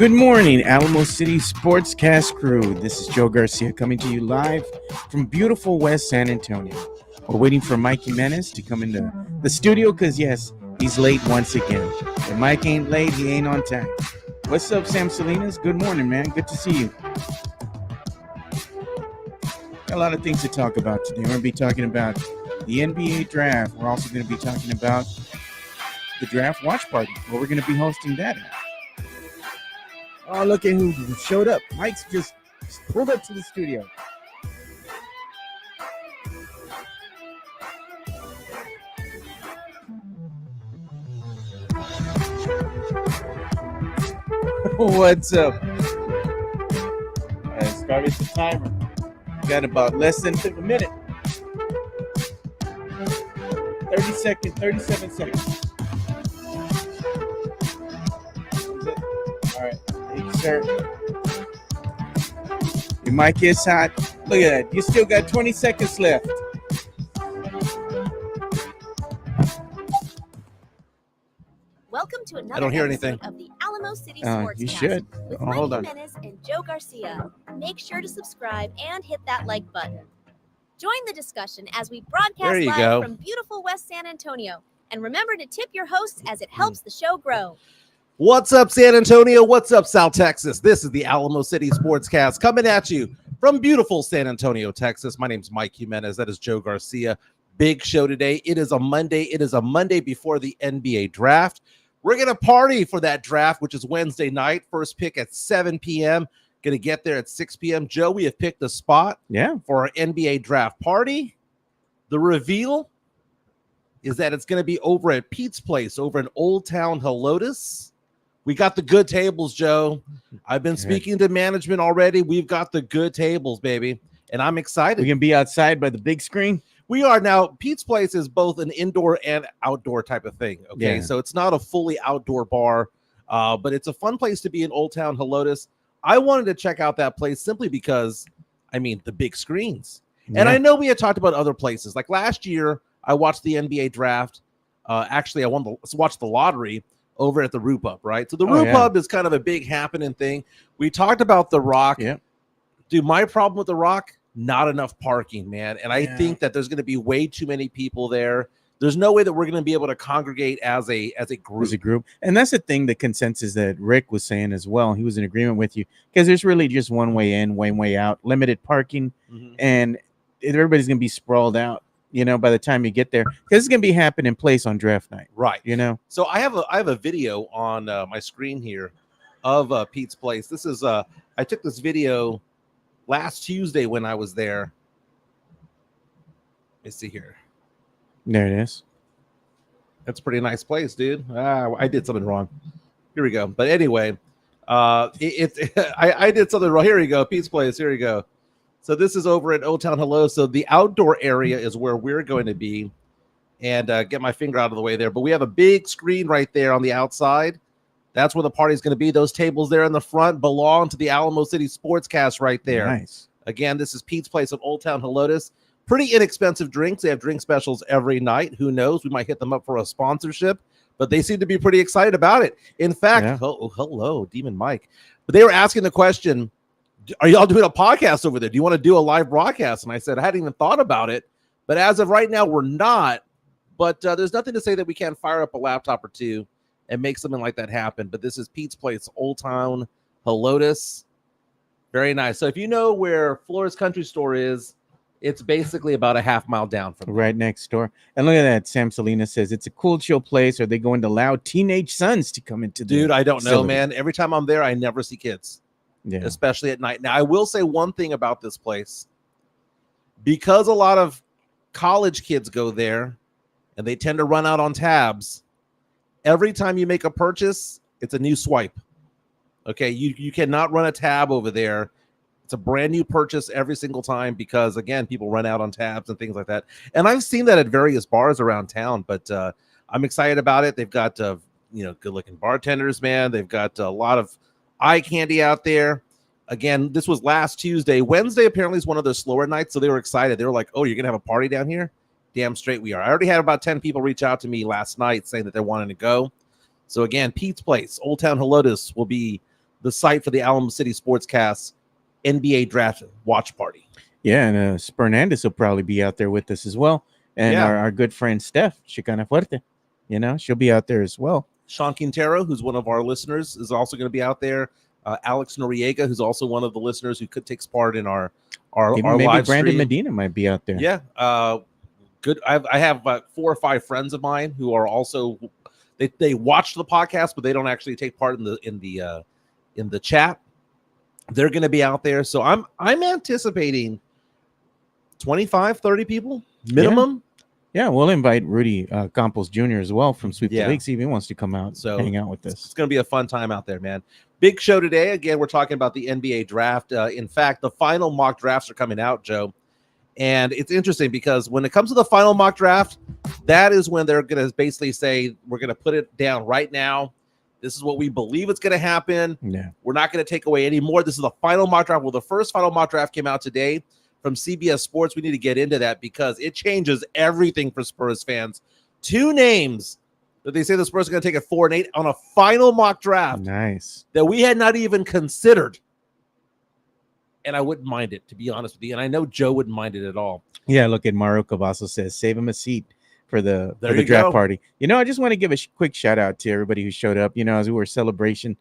Good morning, Alamo City Sportscast crew. This is Joe Garcia coming to you live from beautiful West San Antonio. We're waiting for Mike Jimenez to come into the studio because, yes, he's late once again. If Mike ain't late, he ain't on time. What's up, Sam Salinas? Good morning, man. Good to see you. Got a lot of things to talk about today. We're going to be talking about the NBA draft. We're also going to be talking about the draft watch party, where we're going to be hosting that at. Oh, look at who showed up. Mike's just pulled up to the studio. What's up? I started the timer. Got about less than a minute. 37 seconds. All right. Thank you, sir. Your mic is hot. Look at that. You still got 20 seconds left. Welcome to another I don't hear anything of the Alamo City Sportscast. You should. With Hold on. Jimenez and Joe Garcia. Make sure to subscribe and hit that like button. Join the discussion as we broadcast live from beautiful West San Antonio. And remember to tip your hosts as it helps the show grow. What's up, San Antonio? What's up, South Texas? This is the Alamo City Sportscast coming at you from beautiful San Antonio, Texas. My name's Mike Jimenez. That is Joe Garcia. Big show today. It is a Monday. It is a Monday before the NBA draft. We're going to party for that draft, which is Wednesday night. First pick at 7 p.m. Going to get there at 6 p.m. Joe, we have picked a spot for our NBA draft party. The reveal is that it's going to be over at Pete's Place over in Old Town Helotes. We got the good tables, Joe. I've been speaking to management already. We've got the good tables, baby, and I'm excited. We can be outside by the big screen. We are now. Pete's Place is both an indoor and outdoor type of thing. Okay, so it's not a fully outdoor bar, but it's a fun place to be in Old Town Helotes. I wanted to check out that place simply because, I mean, the big screens. And I know we had talked about other places. Like last year, I watched the NBA draft. Actually, I watched the lottery over at the Roo Pub, right? So the Roo Pub is kind of a big happening thing. We talked about the Rock. Yeah. Dude, my problem with the Rock, not enough parking, man. And I think that there's going to be way too many people there. There's no way that we're going to be able to congregate as a group. And that's the thing, the consensus that Rick was saying as well. He was in agreement with you because there's really just one way in, one way out, limited parking, and everybody's going to be sprawled out, you know, by the time you get there, because it's going to be happening place on draft night. Right. You know, so I have a video on my screen here of Pete's Place. This is I took this video last Tuesday when I was there. Let me see here. There it is. That's a pretty nice place, dude. I did something wrong. Here we go. But anyway, I did something wrong. Here we go. Pete's Place. Here we go. So this is over at Old Town Hello. So the outdoor area is where we're going to be, and get my finger out of the way there. But we have a big screen right there on the outside. That's where the party's going to be. Those tables there in the front belong to the Alamo City Sportscast right there. Nice. Again, this is Pete's Place of Old Town Helotes. Pretty inexpensive drinks. They have drink specials every night. Who knows? We might hit them up for a sponsorship, but they seem to be pretty excited about it. In fact, hello, Demon Mike. But they were asking the question, are y'all doing a podcast over there? Do you want to do a live broadcast? And I said, I hadn't even thought about it. But as of right now, we're not. But there's nothing to say that we can't fire up a laptop or two and make something like that happen. But this is Pete's Place, Old Town Helotes. Very nice. So if you know where Flores Country Store is, it's basically about a half mile down from right next door. And look at that. Sam Salinas says it's a cool, chill place. Are they going to allow teenage sons to come into the Dude, I don't facility? know, man. Every time I'm there, I never see kids, especially at night. Now, I will say one thing about this place. Because a lot of college kids go there and they tend to run out on tabs, every time you make a purchase, it's a new swipe. Okay, you cannot run a tab over there. It's a brand new purchase every single time because, again, people run out on tabs and things like that. And I've seen that at various bars around town, but I'm excited about it. They've got, good-looking bartenders, man. They've got a lot of eye candy out there. Again, this was last Tuesday. Wednesday apparently is one of the slower nights, so they were excited. They were like, oh, you're going to have a party down here? Damn straight we are. I already had about 10 people reach out to me last night saying that they wanted to go. So, again, Pete's Place, Old Town Helotes will be the site for the Alamo City Sportscast NBA Draft Watch Party. Yeah, and Spernandez will probably be out there with us as well. And our good friend Steph, Chicana Fuerte, she'll be out there as well. Sean Quintero, who's one of our listeners, is also going to be out there. Alex Noriega, who's also one of the listeners who takes part in our maybe live Brandon stream. Medina might be out there. Yeah, good. I have 4 or 5 friends of mine who are also they watch the podcast, but they don't actually take part in the chat. They're going to be out there, so I'm anticipating 25, 30 people minimum. Yeah, we'll invite Rudy Campos Jr. as well from Sweep the League, see if he wants to come out hang out with us. It's going to be a fun time out there, man. Big show today. Again, we're talking about the NBA draft. In fact, the final mock drafts are coming out, Joe. And it's interesting because when it comes to the final mock draft, that is when they're going to basically say, we're going to put it down right now. This is what we believe it's going to happen. Yeah. We're not going to take away any more. This is the final mock draft. Well, the first final mock draft came out today from CBS Sports. We need to get into that because it changes everything for Spurs fans. 2 names that they say the Spurs are going to take at 4 and 8 on a final mock draft. Nice. That we had not even considered. And I wouldn't mind it, to be honest with you. And I know Joe wouldn't mind it at all. Yeah, look at Mario Cavasso says, save him a seat for the draft party. I just want to give a quick shout out to everybody who showed up, as we were celebrating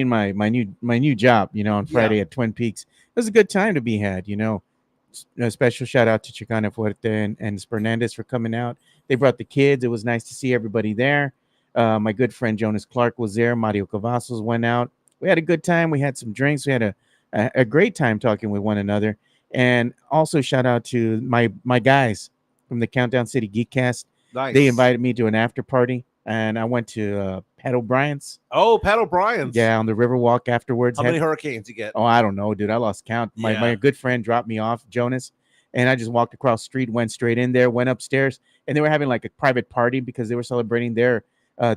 my new job, on Friday at Twin Peaks. It was a good time to be had, A special shout out to Chicana Fuerte and Fernandez for coming out. They brought the kids. It was nice to see everybody there. My good friend Jonas Clark was there. Mario Cavazos went out. We had a good time. We had some drinks. We had a great time talking with one another. And also shout out to my guys from the Countdown City Geekcast. Nice. They invited me to an after party, and I went to Pat O'Brien's. Oh, Pat O'Brien's. Yeah, on the Riverwalk afterwards. How many hurricanes you get? Oh, I don't know, dude. I lost count. My good friend dropped me off, Jonas, and I just walked across the street, went straight in there, went upstairs, and they were having like a private party because they were celebrating their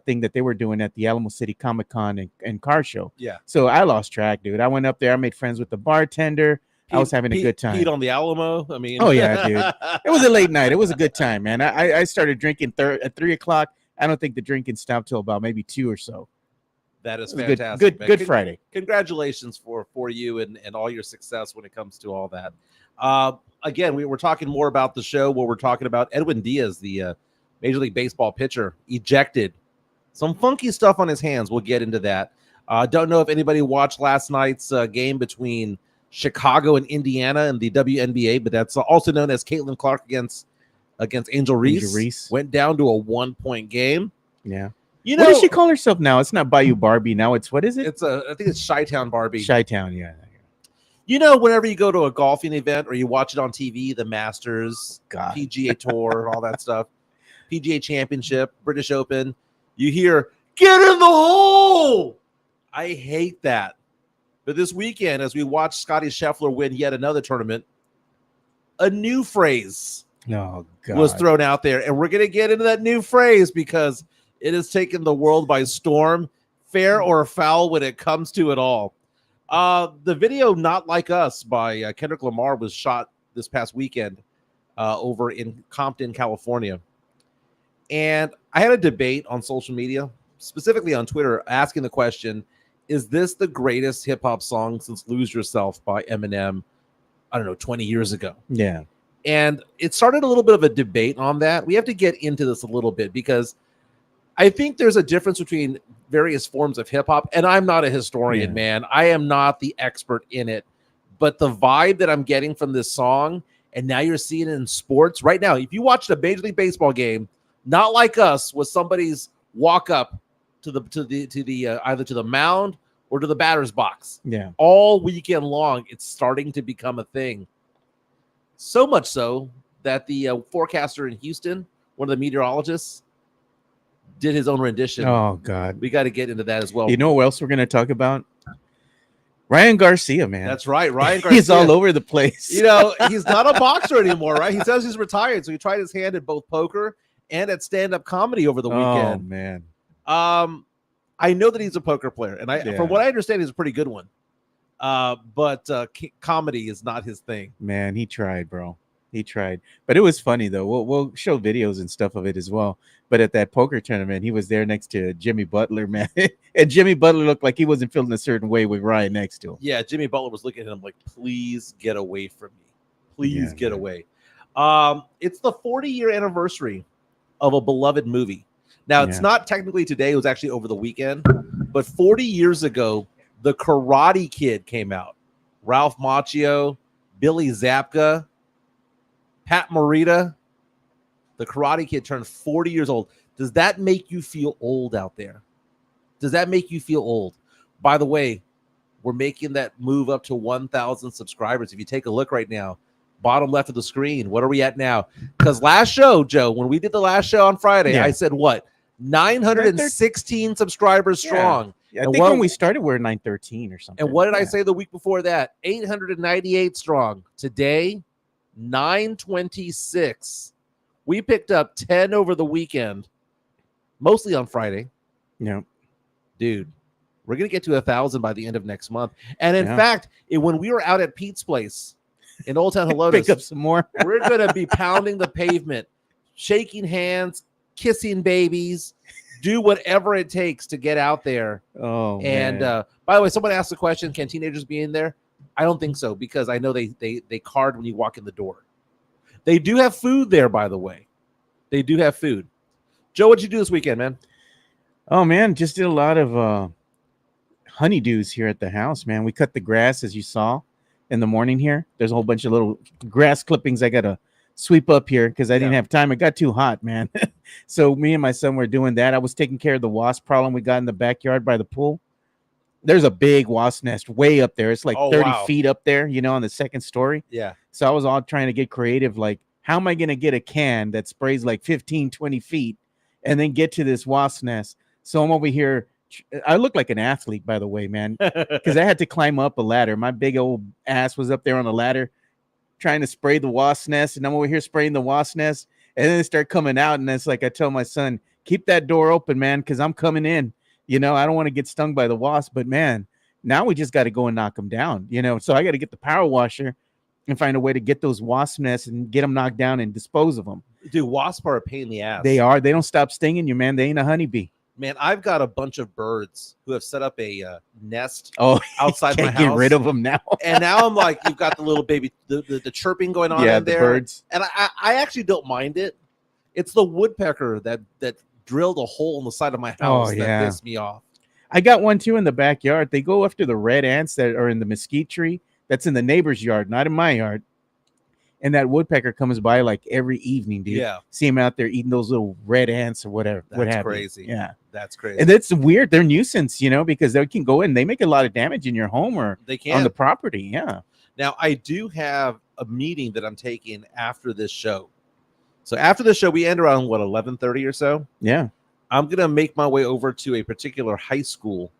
thing that they were doing at the Alamo City Comic-Con and car show. Yeah. So I lost track, dude. I went up there. I made friends with the bartender. I was having a good time. Pete on the Alamo. I mean, oh yeah, dude. It was a late night. It was a good time, man. I started drinking at 3 o'clock. I don't think the drinking stopped till about maybe 2 or so. That is fantastic. Good Friday. Congratulations for you and all your success when it comes to all that. Again, we were talking more about the show where we're talking about Edwin Diaz, the Major League Baseball pitcher, ejected. Some funky stuff on his hands. We'll get into that. Don't know if anybody watched last night's game between Chicago and Indiana in the WNBA, but that's also known as Caitlin Clark against Angel Reese. Went down to a 1-point game. Yeah. What does she call herself now? It's not Bayou Barbie now. It's what is it? I think it's Chi-Town Barbie. Chi-Town, yeah. Whenever you go to a golfing event or you watch it on TV, the Masters, PGA Tour, all that stuff, PGA Championship, British Open, you hear, get in the hole! I hate that. But this weekend, as we watched Scottie Scheffler win yet another tournament, a new phrase was thrown out there. And we're going to get into that new phrase because it has taken the world by storm, fair or foul when it comes to it all. The video Not Like Us by Kendrick Lamar was shot this past weekend over in Compton, California. And I had a debate on social media, specifically on Twitter, asking the question, is this the greatest hip-hop song since Lose Yourself by Eminem, 20 years ago? Yeah. And it started a little bit of a debate on that. We have to get into this a little bit because I think there's a difference between various forms of hip-hop, and I'm not a historian, man. I am not the expert in it. But the vibe that I'm getting from this song, and now you're seeing it in sports right now, if you watched a Major League Baseball game, Not Like Us was somebody's walk up to the either to the mound or to the batter's box. Yeah. All weekend long, it's starting to become a thing. So much so that the forecaster in Houston, one of the meteorologists, did his own rendition. Oh God. We got to get into that as well. You know what else we're going to talk about? Ryan Garcia, man. That's right. Ryan Garcia. He's all over the place. He's not a boxer anymore, right? He says he's retired. So he tried his hand at both poker and at stand-up comedy over the weekend. Oh, man. I know that he's a poker player, and from what I understand, he's a pretty good one. But comedy is not his thing. Man, he tried, bro. He tried. But it was funny, though. We'll show videos and stuff of it as well. But at that poker tournament, he was there next to Jimmy Butler, man. And Jimmy Butler looked like he wasn't feeling a certain way with Ryan next to him. Yeah, Jimmy Butler was looking at him like, please get away from me. Please get away. It's the 40-year anniversary of a beloved movie. Now, it's not technically today. It was actually over the weekend. But 40 years ago, The Karate Kid came out. Ralph Macchio, Billy Zabka, Pat Morita. The Karate Kid turned 40 years old. Does that make you feel old out there? Does that make you feel old? By the way, we're making that move up to 1,000 subscribers. If you take a look right now, bottom left of the screen, what are we at now? Because last show, Joe, when we did the last show on Friday, I said what? 916 subscribers strong. Yeah, I think when we started, we were 913 or something. And what did I say the week before that? 898 strong. Today, 926. We picked up 10 over the weekend, mostly on Friday. Yeah. Dude, we're going to get to 1,000 by the end of next month. And in fact, when we were out at Pete's place in Old Town Helotes, pick up some more. We're going to be pounding the pavement, shaking hands, kissing babies, do whatever it takes to get out there. Oh, and by the way, someone asked the question, can teenagers be in there? I don't think so, because I know they card when you walk in the door. They do have food there, by the way. They do have food. Joe, what'd you do this weekend, man? Oh, man, just did a lot of honeydews here at the house, man. We cut the grass, as you saw in the morning here. There's a whole bunch of little grass clippings I got to sweep up here because I didn't have time. It got too hot, man. So me and my son were doing that. I was taking care of the wasp problem we got in the backyard by the pool. There's a big wasp nest way up there. It's like 30 feet up there, on the second story. Yeah. So I was all trying to get creative. Like, how am I going to get a can that sprays like 15, 20 feet and then get to this wasp nest? So I'm over here. I look like an athlete, by the way, man, because I had to climb up a ladder. My big old ass was up there on the ladder trying to spray the wasp nest. And I'm over here spraying the wasp nest. And then they start coming out. And it's like I tell my son, keep that door open, man, because I'm coming in. I don't want to get stung by the wasp, but man, now we just got to go and knock them down, So I got to get the power washer and find a way to get those wasp nests and get them knocked down and dispose of them. Dude, wasps are a pain in the ass. They are. They don't stop stinging you, man. They ain't a honeybee. Man, I've got a bunch of birds who have set up a nest outside my house. Get rid of them now. And now I'm like, you've got the little baby, the chirping going on in there. Birds. And I actually don't mind it. It's the woodpecker that drilled a hole in the side of my house that pissed me off. I got one too in the backyard. They go after the red ants that are in the mesquite tree that's in the neighbor's yard, not in my yard. And that woodpecker comes by like every evening, dude. Yeah. See him out there eating those little red ants or whatever. That's crazy. Yeah. That's crazy. And that's weird. They're nuisance, because they can go in. They make a lot of damage in your home or on the property. Yeah. Now, I do have a meeting that I'm taking after this show. So after the show, we end around, 11:30 or so? Yeah. I'm going to make my way over to a particular high school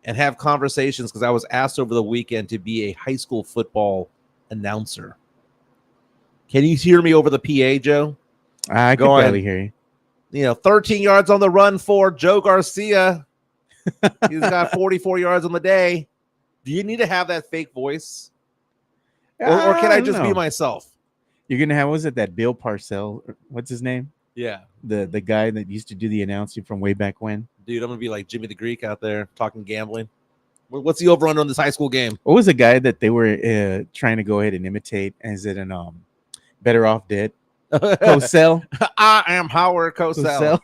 and have conversations because I was asked over the weekend to be a high school football announcer. Can you hear me over the PA, Joe? I can barely hear you. 13 yards on the run for Joe Garcia. He's got 44 yards on the day. Do you need to have that fake voice? Or can I just be myself? You're going to have, was it that Bill Parcell? What's his name? Yeah. The guy that used to do the announcing from way back when. Dude, I'm going to be like Jimmy the Greek out there talking gambling. What's the over-under on this high school game? What was the guy that they were trying to go ahead and imitate? Is it an Better Off Dead? Cosell? I am Howard Cosell.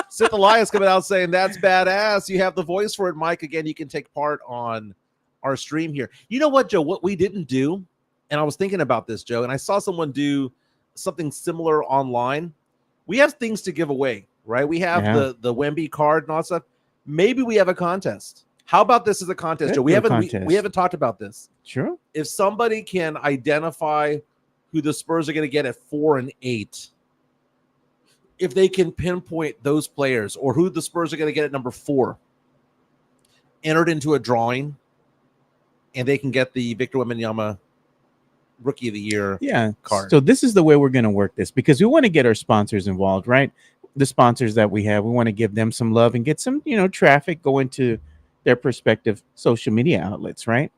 Sith Elias coming out saying, that's badass. You have the voice for it, Mike. Again, you can take part on our stream here. You know what, Joe? What we didn't do, and I was thinking about this, Joe, and I saw someone do something similar online. We have things to give away, right? We have the Wemby card and all that stuff. Maybe we have a contest. How about this as a contest, Joe? We haven't talked about this. Sure. If somebody can identify who the Spurs are going to get at 4 and 8, if they can pinpoint those players or who the Spurs are going to get at number 4, entered into a drawing, and they can get the Victor Wembanyama Rookie of the Year card. So this is the way we're going to work this because we want to get our sponsors involved, right? The sponsors that we have, we want to give them some love and get some, traffic going to their respective social media outlets, right?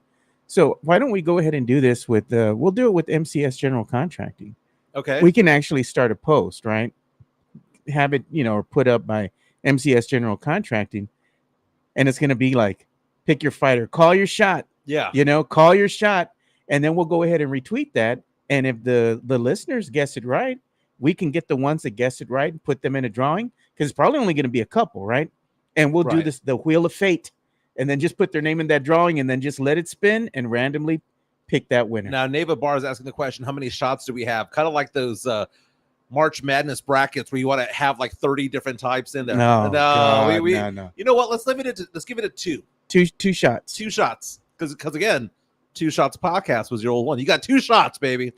So why don't we go ahead and do this with we'll do it with MCS General Contracting. Okay. We can actually start a post, right? Have it, put up by MCS General Contracting, and it's going to be like, pick your fighter, call your shot. Yeah. Call your shot, and then we'll go ahead and retweet that. And if the listeners guess it right, we can get the ones that guess it right and put them in a drawing, because it's probably only going to be a couple, right? And we'll do this, the Wheel of Fate, and then just put their name in that drawing and then just let it spin and randomly pick that winner. Now, Neva Barr is asking the question, how many shots do we have? Kind of like those March Madness brackets where you want to have like 30 different types in there. No. You know what? Let's give it a two. Two shots. 2 shots. Because again, 2 Shots podcast was your old one. You got 2 shots, baby.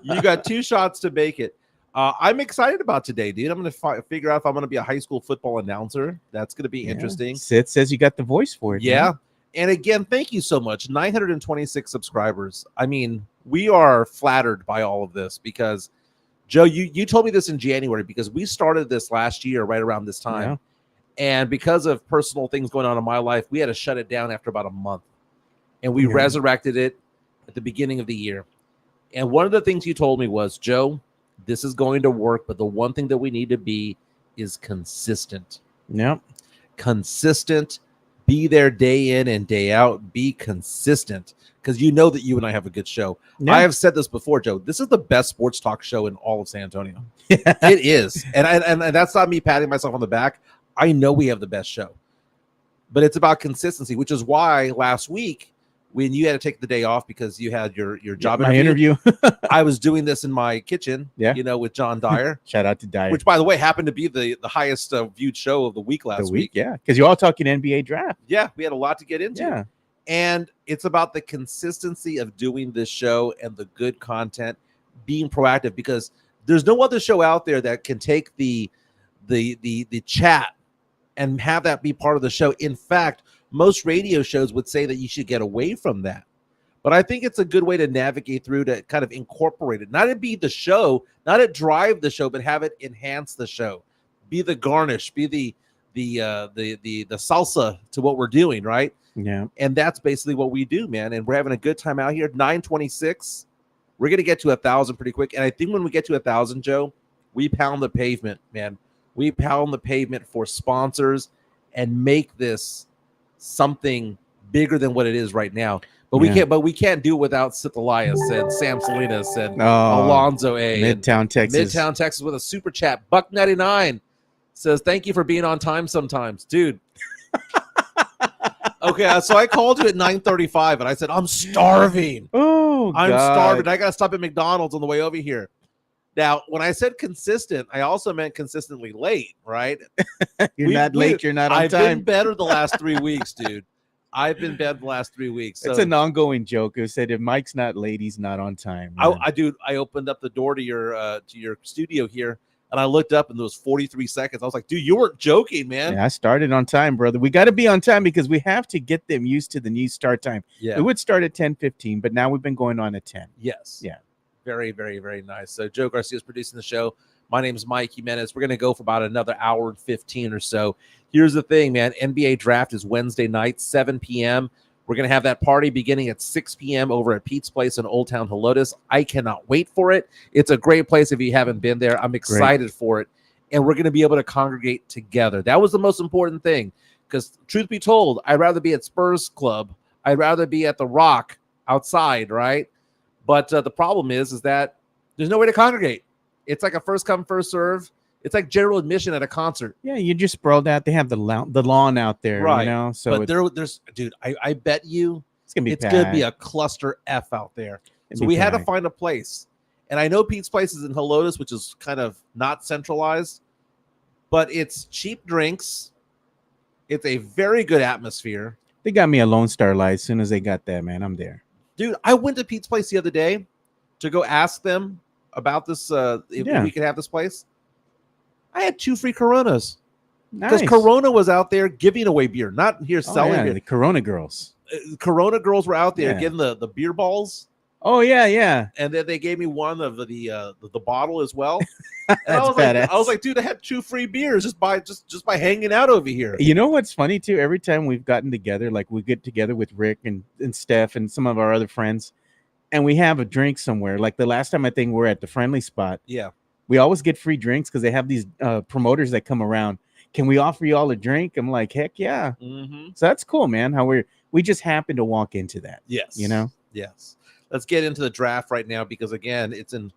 You got 2 shots to make it. I'm excited about today, dude. I'm going to figure out if I'm going to be a high school football announcer. That's going to be interesting. Sid says you got the voice for it. Yeah. Man. And again, thank you so much. 926 subscribers. I mean, we are flattered by all of this because, Joe, you told me this in January because we started this last year right around this time. Yeah. And because of personal things going on in my life, we had to shut it down after about a month. And we resurrected it at the beginning of the year. And one of the things you told me was, Joe, this is going to work, but the one thing that we need to be is consistent. Yep. Consistent. Be there day in and day out. Be consistent, because you know that you and I have a good show. Yeah. I have said this before, Joe. This is the best sports talk show in all of San Antonio. It is. And that's not me patting myself on the back. I know we have the best show. But it's about consistency, which is why last week, when you had to take the day off because you had your job interview. I was doing this in my kitchen, with John Dyer. Shout out to Dyer. Which, by the way, happened to be the highest viewed show of the week last week. Yeah, because you're all talking NBA draft. Yeah, we had a lot to get into. Yeah. And it's about the consistency of doing this show and the good content, being proactive, because there's no other show out there that can take the chat and have that be part of the show. In fact, most radio shows would say that you should get away from that. But I think it's a good way to navigate through, to kind of incorporate it. Not to be the show, not to drive the show, but have it enhance the show. Be the garnish, be the salsa to what we're doing, right? Yeah. And that's basically what we do, man. And we're having a good time out here. 926. We're going to get to 1,000 pretty quick. And I think when we get to 1,000, Joe, we pound the pavement, man. We pound the pavement for sponsors and make this something bigger than what it is right now. But we can't do it without Sith Elias and Sam Salinas and Alonzo A. Midtown Texas with a super chat. Buck99 says, thank you for being on time sometimes. Dude. Okay, so I called you at 9:35 and I said, I'm starving. I'm starving. I got to stop at McDonald's on the way over here. Now, when I said consistent, I also meant consistently late, right? You're not late. You're not on I've time. I've been better the last 3 weeks, dude. I've been better the last 3 weeks. So it's an ongoing joke. Who said if Mike's not late, he's not on time. I opened up the door to your studio here, and I looked up, and there was 43 seconds. I was like, dude, you weren't joking, man. Yeah, I started on time, brother. We got to be on time because we have to get them used to the new start time. Yeah. We would start at 10:15, but now we've been going on at 10. Yes. Yeah. Very, very, very nice. So Joe Garcia is producing the show. My name is Mike Jimenez. We're going to go for about another hour and 15 or so. Here's the thing, man. NBA draft is Wednesday night, 7 p.m. We're going to have that party beginning at 6 p.m. over at Pete's Place in Old Town Helotes. I cannot wait for it. It's a great place if you haven't been there. I'm excited for it. And we're going to be able to congregate together. That was the most important thing, because truth be told, I'd rather be at Spurs Club. I'd rather be at the Rock outside, right? But the problem is that there's no way to congregate. It's like a first come, first serve. It's like general admission at a concert. Yeah, you just sprawled out. They have the lawn out there, right? You know, so but there's, dude. I bet you it's gonna be a cluster F out there. So we had to find a place, and I know Pete's Place is in Helotes, which is kind of not centralized, but it's cheap drinks. It's a very good atmosphere. They got me a Lone Star Light. As soon as they got that, man, I'm there. Dude, I went to Pete's Place the other day to go ask them about this, if we could have this place. I had 2 free Coronas. Because Corona was out there giving away beer, not here selling beer. The Corona girls. Corona girls were out there getting the beer balls. Oh yeah. And then they gave me one of the bottle as well. And That's I was like, dude, I had 2 free beers just by hanging out over here. You know what's funny too? Every time we've gotten together, like we get together with Rick and Steph and some of our other friends, and we have a drink somewhere. Like the last time I think we're at the Friendly Spot. Yeah. We always get free drinks because they have these promoters that come around. Can we offer you all a drink? I'm like, heck yeah. Mm-hmm. So that's cool, man. How we just happen to walk into that. Yes. You know? Yes. Let's get into the draft right now because, again, it's in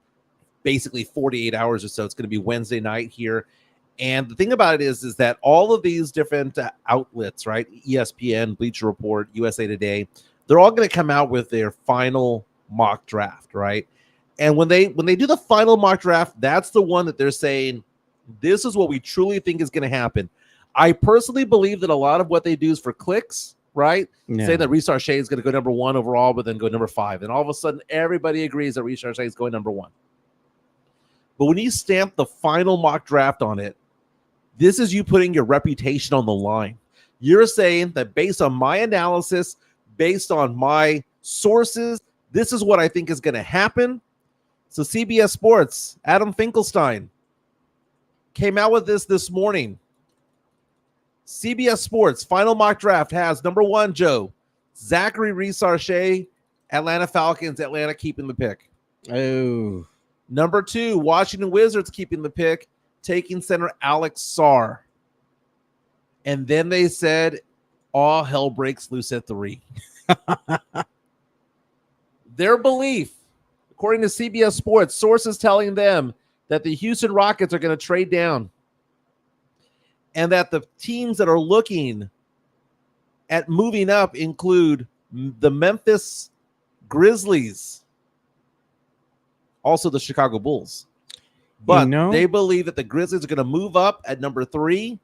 basically 48 hours or so. It's going to be Wednesday night here. And the thing about it is that all of these different outlets, right? ESPN, Bleacher Report, USA Today, they're all going to come out with their final mock draft, right? And when they do the final mock draft, that's the one that they're saying, this is what we truly think is going to happen. I personally believe that a lot of what they do is for clicks, right? Yeah. Saying that Reed Shephard is going to go number 1 overall, but then go number 5. And all of a sudden, everybody agrees that Reed Shephard is going number 1. But when you stamp the final mock draft on it, this is you putting your reputation on the line. You're saying that based on my analysis, based on my sources, this is what I think is going to happen. So CBS Sports, Adam Finkelstein, came out with this morning. CBS Sports final mock draft has number 1, Joe, Zachary Reed-Shephard, Atlanta Falcons, Atlanta keeping the pick. Oh. Number 2, Washington Wizards keeping the pick, taking center Alex Sarr. And then they said all hell breaks loose at 3. Their belief, according to CBS Sports, sources telling them that the Houston Rockets are going to trade down and that the teams that are looking at moving up include the Memphis Grizzlies, also the Chicago Bulls. But they believe that the Grizzlies are going to move up at number 3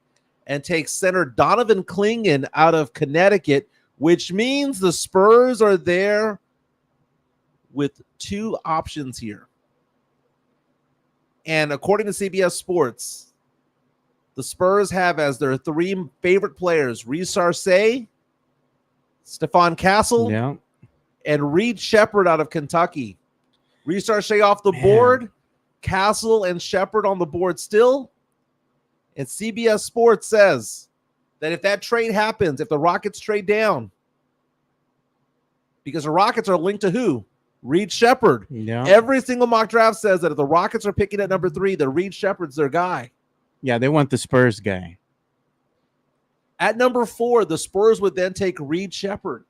and take center Donovan Clingan out of Connecticut, which means the Spurs are there with 2 options here. And according to CBS Sports, the Spurs have as their 3 favorite players, Reed Shephard, Stephon Castle, and Reed Shephard out of Kentucky. Reed Shephard off the board, Castle and Shepherd on the board still. And CBS Sports says that if that trade happens, if the Rockets trade down, because the Rockets are linked to who? Reed Shephard. Yeah. Every single mock draft says that if the Rockets are picking at number 3, that Reed Shephard's their guy. Yeah, they want the Spurs guy. At number 4, the Spurs would then take Reed Shephard,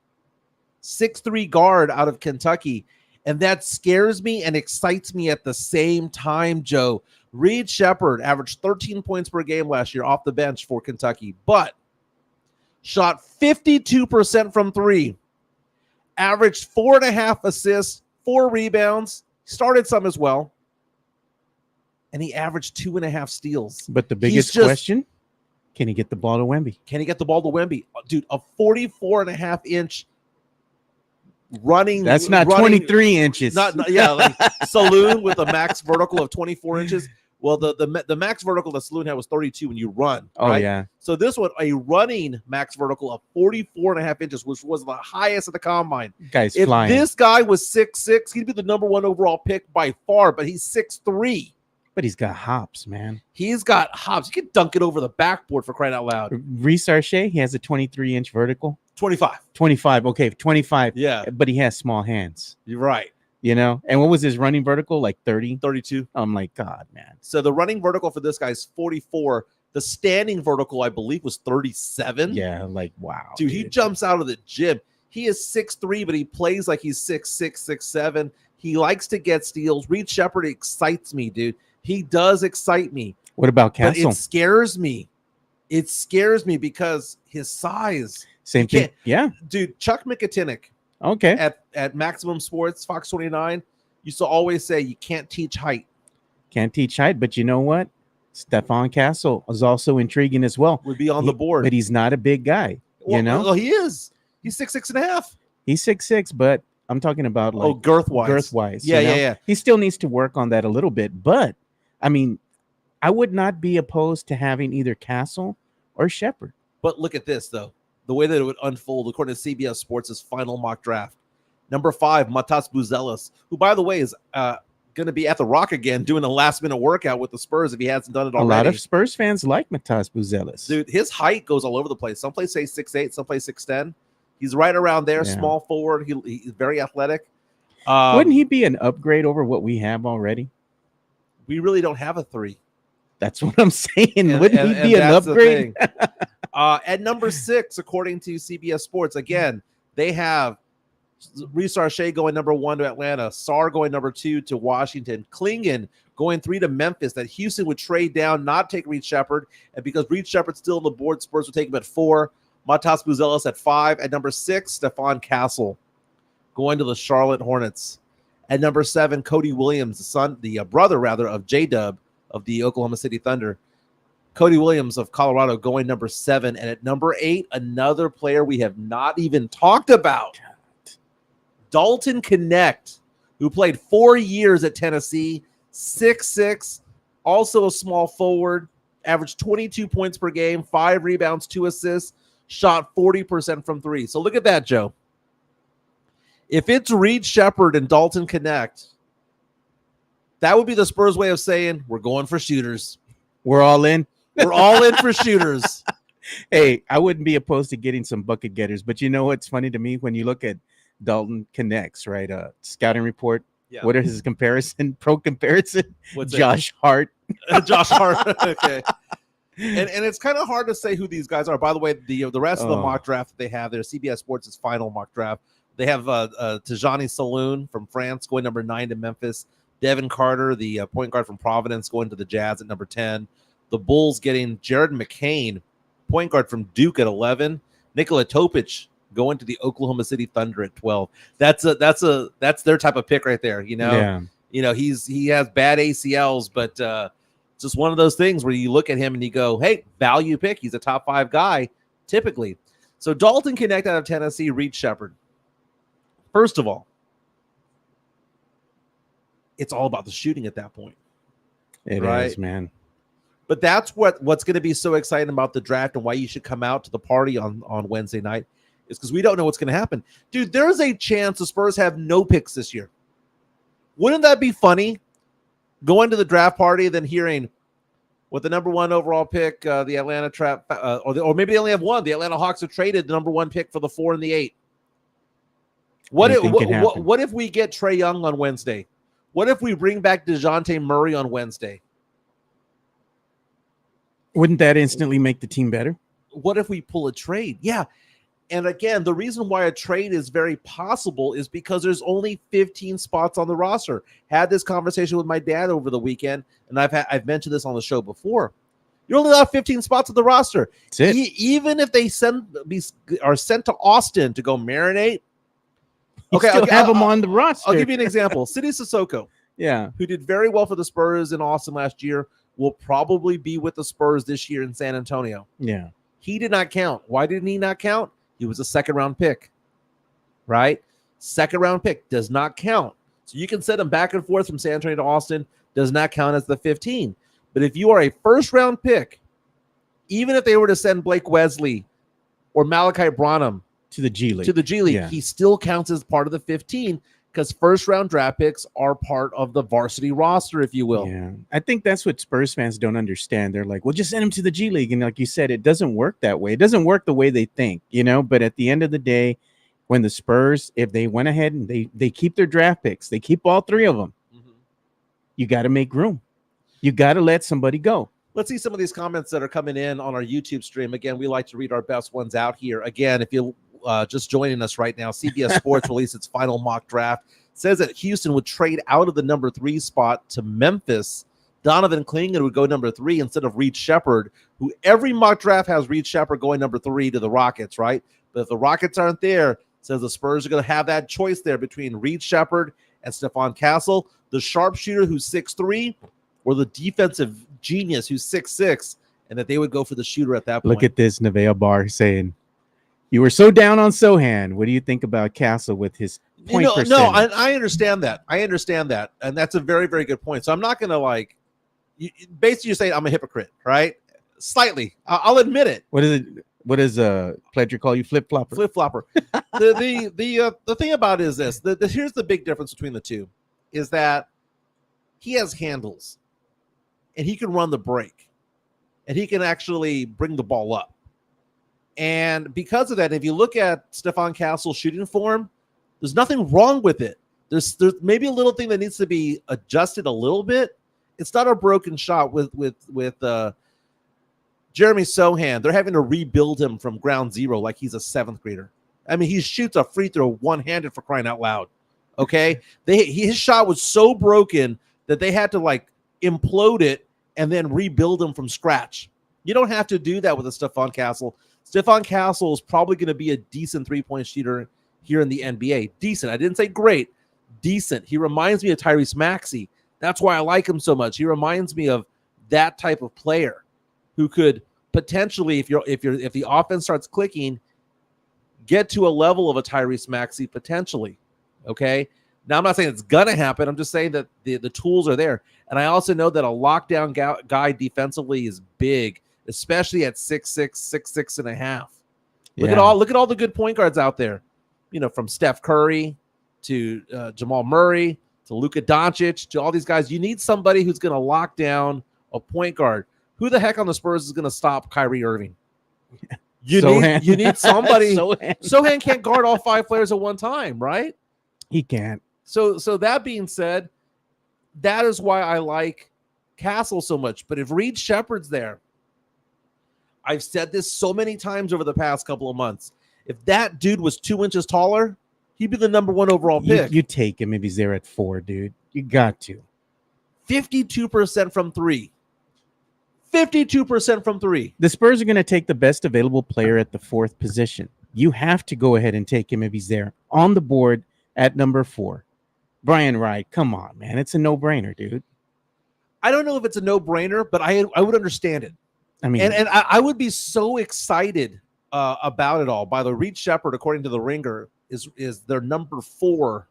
6'3" guard out of Kentucky. And that scares me and excites me at the same time, Joe. Reed Shephard averaged 13 points per game last year off the bench for Kentucky, but shot 52% from 3, averaged 4.5 assists, 4 rebounds, started some as well, and he averaged 2.5 steals. But the biggest question, can he get the ball to Wemby? Can he get the ball to Wemby? Dude, a 44.5-inch running. That's not 23 inches. Like Saloon with a max vertical of 24 inches. Well, the max vertical that Saloon had was 32 when you run. Oh, right? yeah. So this one, a running max vertical of 44.5 inches, which was the highest at the combine. Guy's if flying. This guy was 6'6", he'd be the number 1 overall pick by far, but he's 6'3". But he's got hops, man. He's got hops. He can dunk it over the backboard for crying out loud. Reed Shephard, he has a 23-inch vertical. 25. 25. Okay, 25. Yeah. But he has small hands. You're right. You know? And what was his running vertical? Like 30? 32. I'm like, God, man. So the running vertical for this guy is 44. The standing vertical, I believe, was 37. Yeah, like, wow. Dude, he jumps out of the gym. He is 6'3", but he plays like he's 6'6", 6'7". He likes to get steals. Reed Shephard excites me, dude. He does excite me. What about Castle? But it scares me. It scares me because his size. Same thing. Yeah. Dude, Chuck McIntyre. Okay. At Maximum Sports, Fox 29, used to always say you can't teach height. Can't teach height, but you know what? Stephon Castle is also intriguing as well. Would be on the board. But he's not a big guy, you know? Well, he is. He's 6'6.5". He's 6'6", but I'm talking about like girth-wise. Girth-wise. Yeah, you know? yeah. He still needs to work on that a little bit, but I mean, I would not be opposed to having either Castle or Shepherd. But look at this, though. The way that it would unfold, according to CBS Sports' final mock draft. Number 5, Matas Buzelis, who, by the way, is going to be at the Rock again doing a last-minute workout with the Spurs if he hasn't done it already. A lot of Spurs fans like Matas Buzelis. Dude, his height goes all over the place. Some places say 6'8", some places 6'10". He's right around there, small forward. He's very athletic. Wouldn't he be an upgrade over what we have already? We really don't have a 3. That's what I'm saying. Wouldn't he be an upgrade? At number 6, according to CBS Sports, again, they have Reese Shea going number 1 to Atlanta, Sarr going number 2 to Washington, Klingon going 3 to Memphis, that Houston would trade down, not take Reed Shephard, and because Reed Shephard's still on the board, Spurs would take him at 4. Matas Buzelis at 5. At number 6, Stephon Castle going to the Charlotte Hornets. At number 7, Cody Williams, the brother of J-Dub of the Oklahoma City Thunder. Cody Williams of Colorado going number 7. And at number 8, another player we have not even talked about, Dalton Connect, who played 4 years at Tennessee, 6'6", also a small forward, averaged 22 points per game, 5 rebounds, 2 assists, shot 40% from 3. So look at that, Joe. If it's Reed Shephard and Dalton Connect, that would be the Spurs way of saying we're going for shooters. We're all in. We're all in for shooters. Hey, I wouldn't be opposed to getting some bucket getters, but you know what's funny to me? When you look at Dalton Connects, right? Scouting report. Yeah. What are his pro comparison? What's Josh Hart. Josh Hart. Okay. And it's kind of hard to say who these guys are. By the way, the rest of the mock draft that they have there, CBS Sports' final mock draft, they have Tijani Saloon from France going number 9 to Memphis. Devin Carter, the point guard from Providence, going to the Jazz at number 10. The Bulls getting Jared McCain, point guard from Duke at 11. Nikola Topic going to the Oklahoma City Thunder at 12. That's their type of pick right there. You know, yeah. You know, he has bad ACLs, but it's just one of those things where you look at him and you go, hey, value pick. He's a top 5 guy typically. So Dalton Connect out of Tennessee, Reed Shephard. First of all, it's all about the shooting at that point. It is, man. But that's what's going to be so exciting about the draft and why you should come out to the party on Wednesday night is because we don't know what's going to happen. Dude, there's a chance the Spurs have no picks this year. Wouldn't that be funny? Going to the draft party and then hearing with the number 1 overall pick, the Atlanta or maybe they only have 1. The Atlanta Hawks have traded the number 1 pick for the 4 and the 8. What if we get Trae Young on Wednesday? What if we bring back DeJounte Murray on Wednesday? Wouldn't that instantly make the team better? What if we pull a trade? Yeah. And again, the reason why a trade is very possible is because there's only 15 spots on the roster. Had this conversation with my dad over the weekend, and I've mentioned this on the show before. You only have 15 spots on the roster. That's it. Even if they are sent to Austin to go marinate, okay, I'll have them on the roster. I'll give you an example. Sidney Sissoko, who did very well for the Spurs in Austin last year, will probably be with the Spurs this year in San Antonio. Yeah. He did not count. Why didn't he not count? He was a second-round pick, right? Second-round pick does not count. So you can send him back and forth from San Antonio to Austin, does not count as the 15. But if you are a first-round pick, even if they were to send Blake Wesley or Malachi Branham to the G League, he still counts as part of the 15 because first-round draft picks are part of the varsity roster, if you will. Yeah, I think that's what Spurs fans don't understand. They're like, well, just send him to the G League. And like you said, it doesn't work that way. It doesn't work the way they think, you know. But at the end of the day, when the Spurs, if they went ahead and they keep their draft picks, they keep all 3 of them, you got to make room. You got to let somebody go. Let's see some of these comments that are coming in on our YouTube stream. Again, we like to read our best ones out here. Again, if you just joining us right now, CBS Sports released its final mock draft. It says that Houston would trade out of the number 3 spot to Memphis. Donovan Klingon would go number 3 instead of Reed Shephard, who every mock draft has Reed Shephard going number 3 to the Rockets, right? But if the Rockets aren't there, it says the Spurs are going to have that choice there between Reed Shephard and Stephon Castle, the sharpshooter who's 6'3", or the defensive genius who's 6'6", and that they would go for the shooter at that point. Look at this, Nevaeh Bar saying, you were so down on Sohan. What do you think about Castle with his point percentage? No, I understand that. I understand that. And that's a very, very good point. So I'm not going to basically you're saying I'm a hypocrite, right? Slightly. I'll admit it. What is it? What does Pledger call you? Flip flopper. Flip flopper. The thing about it is this. Here's the big difference between the two, is that he has handles, and he can run the break, and he can actually bring the ball up. And because of that, if you look at Stephon Castle's shooting form, there's nothing wrong with it. There's maybe a little thing that needs to be adjusted a little bit. It's not a broken shot with Jeremy Sohan. They're having to rebuild him from ground zero like he's a 7th grader. I mean, he shoots a free throw one-handed, for crying out loud. Okay? His shot was so broken that they had to like implode it and then rebuild him from scratch. You don't have to do that with a Stephon Castle. Stephon Castle is probably going to be a decent three-point shooter here in the NBA. Decent. I didn't say great. Decent. He reminds me of Tyrese Maxey. That's why I like him so much. He reminds me of that type of player who could potentially, if the offense starts clicking, get to a level of a Tyrese Maxey potentially. Okay. Now I'm not saying it's gonna happen. I'm just saying that the tools are there. And I also know that a lockdown guy defensively is big, especially at 6'6", 6'6.5". Look at all the good point guards out there. You know, from Steph Curry to Jamal Murray to Luka Doncic to all these guys. You need somebody who's going to lock down a point guard. Who the heck on the Spurs is going to stop Kyrie Irving? You need somebody. Sohan can't guard all 5 players at one time, right? He can't. So that being said, that is why I like Castle so much. But if Reed Shephard's there, I've said this so many times over the past couple of months. If that dude was 2 inches taller, he'd be the number 1 overall pick. You take him if he's there at 4, dude. You got to. 52% from 3. 52% from 3. The Spurs are going to take the best available player at the 4th position. You have to go ahead and take him if he's there on the board at number 4. Brian Wright, come on, man. It's a no-brainer, dude. I don't know if it's a no-brainer, but I would understand it. I mean, and I would be so excited about it all. By the Reed Shephard, according to the Ringer, is their number 4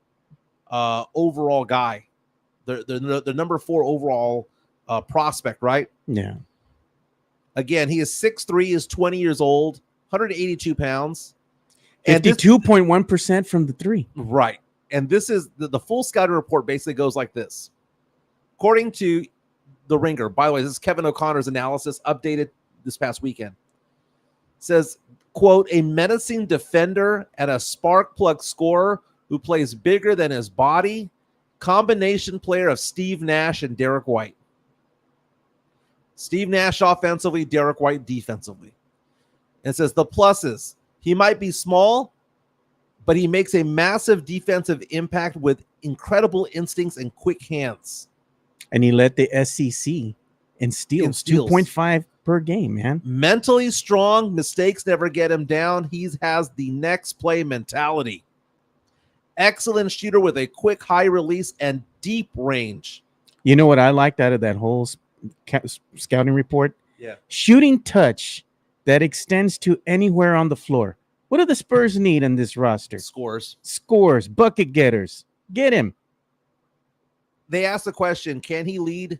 overall guy. Their number 4 overall prospect, right? Yeah. Again, he is 6'3", is 20 years old, 182 pounds. 52.1% from the 3. Right. And this is the full scouting report basically goes like this. According to the Ringer, by the way, this is Kevin O'Connor's analysis updated this past weekend. Says, quote, a menacing defender and a spark plug scorer who plays bigger than his body, combination player of Steve Nash and Derek White. Steve Nash offensively, Derek White defensively. It says the pluses. He might be small, but he makes a massive defensive impact with incredible instincts and quick hands. And he led the SEC in steals. 2.5 per game, man. Mentally strong, mistakes never get him down. He has the next play mentality. Excellent shooter with a quick high release and deep range. You know what I liked out of that whole scouting report? Yeah. Shooting touch that extends to anywhere on the floor. What do the Spurs need in this roster? Scores, bucket getters. Get him. They asked the question, can he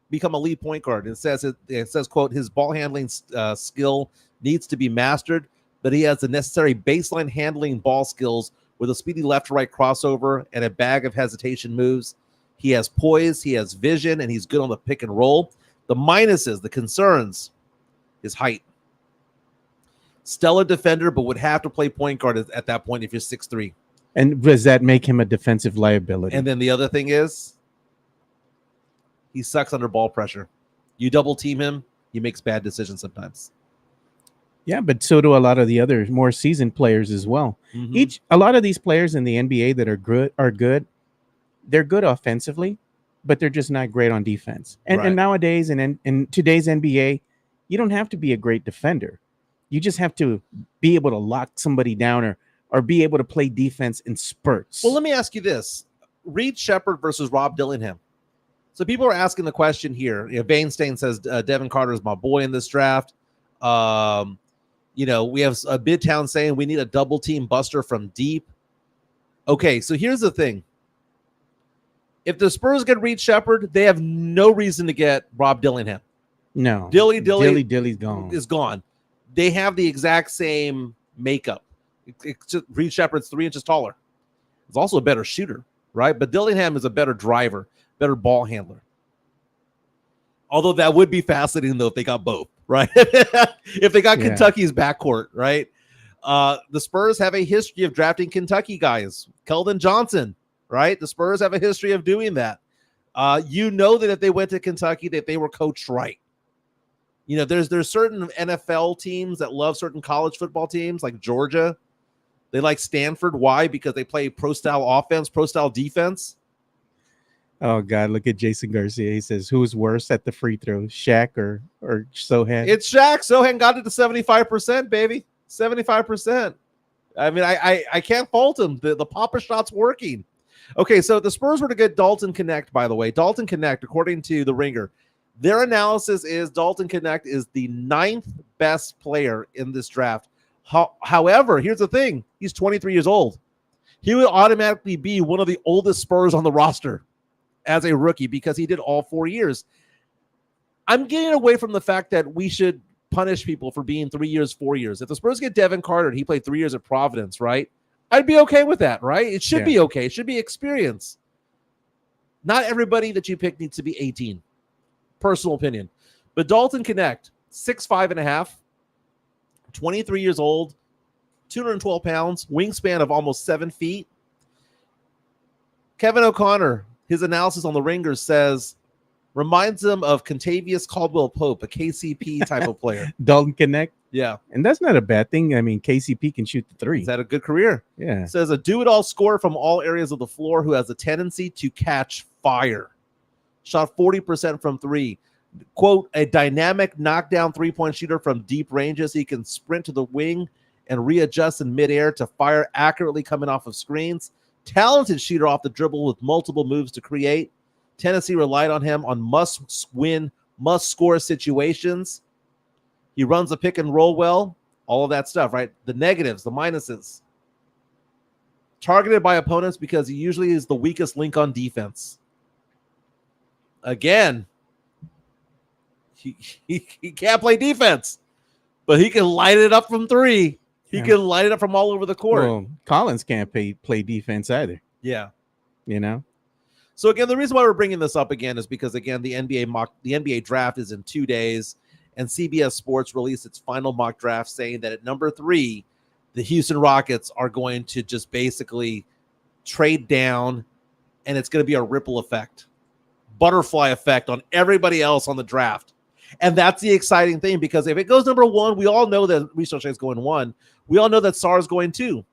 become a lead point guard? It says, quote, his ball handling skill needs to be mastered, but he has the necessary baseline handling ball skills with a speedy left to right crossover and a bag of hesitation moves. He has poise, he has vision, and he's good on the pick and roll. The minuses, the concerns, his height. Stellar defender, but would have to play point guard at that point if you're 6'3". And does that make him a defensive liability? And then the other thing is, he sucks under ball pressure. You double team him, he makes bad decisions sometimes. Yeah, but so do a lot of the other more seasoned players as well. Mm-hmm. A lot of these players in the NBA that are good. They're good offensively, but they're just not great on defense. And nowadays, and in today's NBA, you don't have to be a great defender. You just have to be able to lock somebody down or be able to play defense in spurts. Well, let me ask you this. Reed Shephard versus Rob Dillingham. So people are asking the question here. You know, Bainstein says Devin Carter is my boy in this draft. We have a Midtown saying we need a double team buster from deep. Okay, so here's the thing. If the Spurs get Reed Shephard, they have no reason to get Rob Dillingham. No. Dilly's gone. Is gone. they have the exact same makeup. It's just Reed Shephard's 3 inches taller. He's also a better shooter, right? But Dillingham is a better driver, better ball handler. Although that would be fascinating, though, if they got both, right? If they got Kentucky's backcourt, right? The Spurs have a history of drafting Kentucky guys. Keldon Johnson, right? The Spurs have a history of doing that. You know that if they went to Kentucky, that they were coached right. You know, there's certain NFL teams that love certain college football teams, like Georgia. They like Stanford. Why? Because they play pro-style offense, pro-style defense. Oh, God, look at Jason Garcia. He says, who's worse at the free throw, Shaq or Sohan? It's Shaq. Sohan got it to 75%, baby. 75%. I mean, I can't fault him. The Papa shot's working. Okay, so the Spurs were to get Dalton Knecht, by the way. Dalton Knecht, according to The Ringer, their analysis is Dalton Knecht is the 9th best player in this draft. However, here's the thing. He's 23 years old. He would automatically be one of the oldest Spurs on the roster as a rookie because he did all 4 years. I'm getting away from the fact that we should punish people for being 3 years, 4 years. If the Spurs get Devin Carter, he played 3 years at Providence, right? I'd be okay with that, right? It should be okay. It should be experience. Not everybody that you pick needs to be 18. Personal opinion. But Dalton Knecht, 6'5.5", 23 years old, 212 pounds, wingspan of almost 7 feet. Kevin O'Connor, his analysis on The Ringer says, reminds him of Contavious Caldwell-Pope, a KCP type of player. Dalton Knecht? Yeah. And that's not a bad thing. I mean, KCP can shoot the three. He's had a good career. Yeah. It says a do-it-all scorer from all areas of the floor who has a tendency to catch fire. Shot 40% from three. Quote, a dynamic knockdown three-point shooter from deep ranges. He can sprint to the wing and readjust in midair to fire accurately coming off of screens. Talented shooter off the dribble with multiple moves to create. Tennessee relied on him on must-win, must-score situations. He runs the pick and roll well. All of that stuff, right? The negatives, the minuses. Targeted by opponents because he usually is the weakest link on defense. Again, he can't play defense, but he can light it up from three. He can light it up from all over the court. Well, Collins can't play defense either. Yeah. You know? So, again, the reason why we're bringing this up again is because, again, the NBA draft is in 2 days, and CBS Sports released its final mock draft saying that at number 3, the Houston Rockets are going to just basically trade down, and it's going to be a ripple effect, butterfly effect on everybody else on the draft. And that's the exciting thing, because if it goes number 1, we all know that Reed Shephard is going 1. We all know that Sarr is going 2.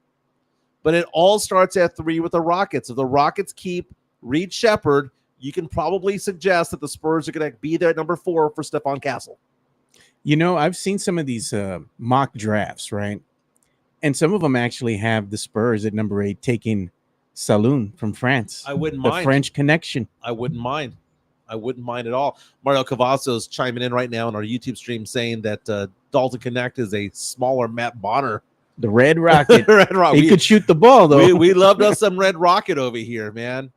But it all starts at 3 with the Rockets. If the Rockets keep Reed Shephard, you can probably suggest that the Spurs are going to be there at number 4 for Stephon Castle. You know, I've seen some of these mock drafts, right? And some of them actually have the Spurs at number 8 taking Saloon from France. I wouldn't mind. The French connection. I wouldn't mind. I wouldn't mind at all. Mario Cavazos chiming in right now on our YouTube stream saying that Dalton Knecht is a smaller Matt Bonner. The Red Rocket. Red Rocket. He could shoot the ball, though. We loved us some Red Rocket over here, man.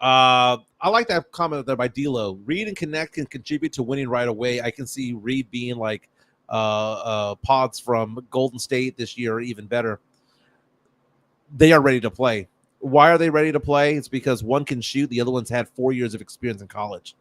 I like that comment there by D'Lo. Reed and Knecht can contribute to winning right away. I can see Reed being like Pods from Golden State this year, or even better. They are ready to play. Why are they ready to play? It's because one can shoot. The other one's had 4 years of experience in college.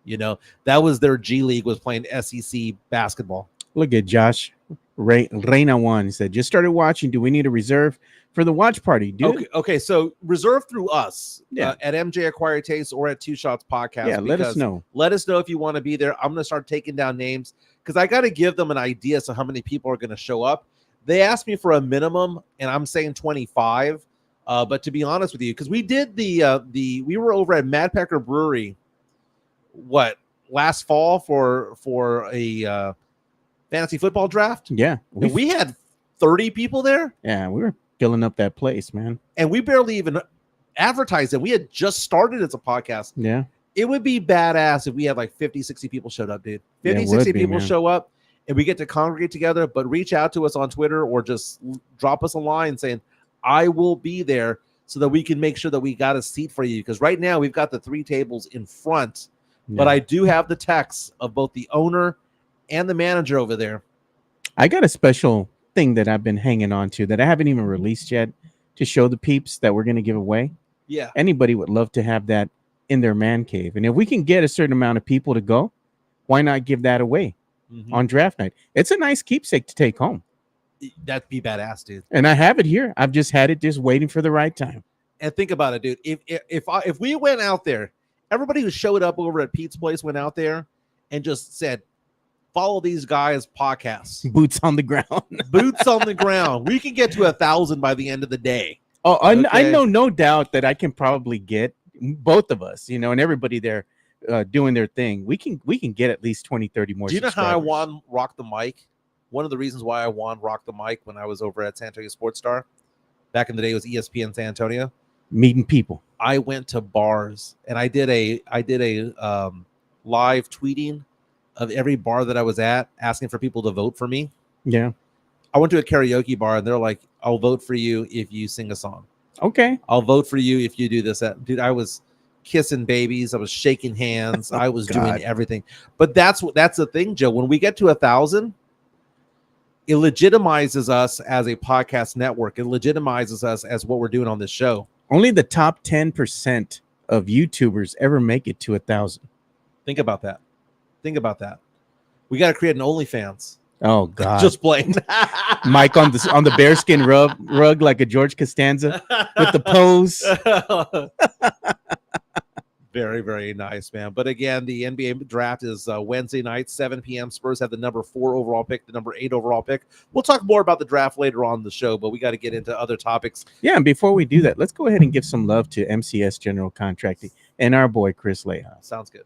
You know, that was their G League, was playing SEC basketball. Look at Josh Reina one. He said, just started watching. Do we need a reserve for the watch party? Dude. Okay. So reserve through us at MJ Acquired Taste or at Two Shots Podcast. Yeah, let us know. Let us know if you want to be there. I'm going to start taking down names because I got to give them an idea as to how many people are going to show up. They asked me for a minimum, and I'm saying 25. But to be honest with you, because we did we were over at Mad Pecker Brewery, last fall for a fantasy football draft. Yeah, we had 30 people there. Yeah, we were filling up that place, man. And we barely even advertised it. We had just started as a podcast. Yeah, it would be badass if we had like 50, 60 people showed up, dude. 60 people show up, and we get to congregate together. But reach out to us on Twitter or just drop us a line saying, I will be there, so that we can make sure that we got a seat for you. Because right now we've got the 3 tables in front, but I do have the texts of both the owner and the manager over there. I got a special thing that I've been hanging on to that I haven't even released yet to show the peeps that we're going to give away. Yeah. Anybody would love to have that in their man cave. And if we can get a certain amount of people to go, why not give that away on draft night? It's a nice keepsake to take home. That'd be badass, dude. And I have it here. I've just had it just waiting for the right time. And think about it, dude. If we went out there, everybody who showed up over at Pete's place went out there and just said, follow these guys' podcasts. Boots on the ground. Boots on the ground. We can get to 1,000 by the end of the day. Oh, okay? I know no doubt that I can probably get both of us, and everybody there doing their thing. We can get at least 20, 30 more. Do you know how I won Rock the Mic? One of the reasons why I won Rock the Mic when I was over at San Antonio Sports Star back in the day was ESPN San Antonio. Meeting people. I went to bars and I did a live tweeting of every bar that I was at, asking for people to vote for me. Yeah. I went to a karaoke bar and they're like, I'll vote for you if you sing a song. Okay. I'll vote for you if you do this. Dude, I was kissing babies. I was shaking hands. I was doing everything. But that's the thing, Joe. When we get to 1,000, it legitimizes us as a podcast network. It legitimizes us as what we're doing on this show. Only the top 10% of YouTubers ever make it to 1,000. Think about that. We got to create an OnlyFans. Oh God! Just playing. Mike on the bearskin rug like a George Costanza with the pose. Very, very nice, man. But again, the NBA draft is Wednesday night, 7 p.m. Spurs have the number 4 overall pick, the number 8 overall pick. We'll talk more about the draft later on the show, but we got to get into other topics. Yeah, and before we do that, let's go ahead and give some love to MCS General Contracting and our boy Chris Leha. Sounds good.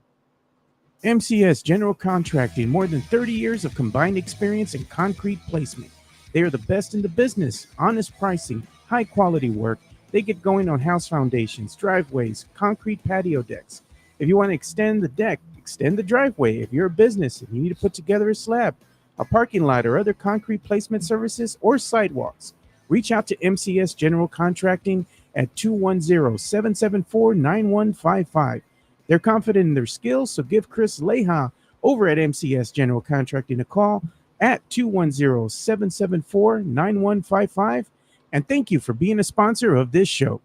MCS General Contracting, more than 30 years of combined experience in concrete placement. They are the best in the business, honest pricing, high quality work. They get going on house foundations, driveways, concrete patio decks. If you want to extend the deck, extend the driveway. If you're a business and you need to put together a slab, a parking lot, or other concrete placement services or sidewalks, reach out to MCS General Contracting at 210-774-9155. They're confident in their skills, so give Chris Leha over at MCS General Contracting a call at 210-774-9155. And thank you for being a sponsor of this show.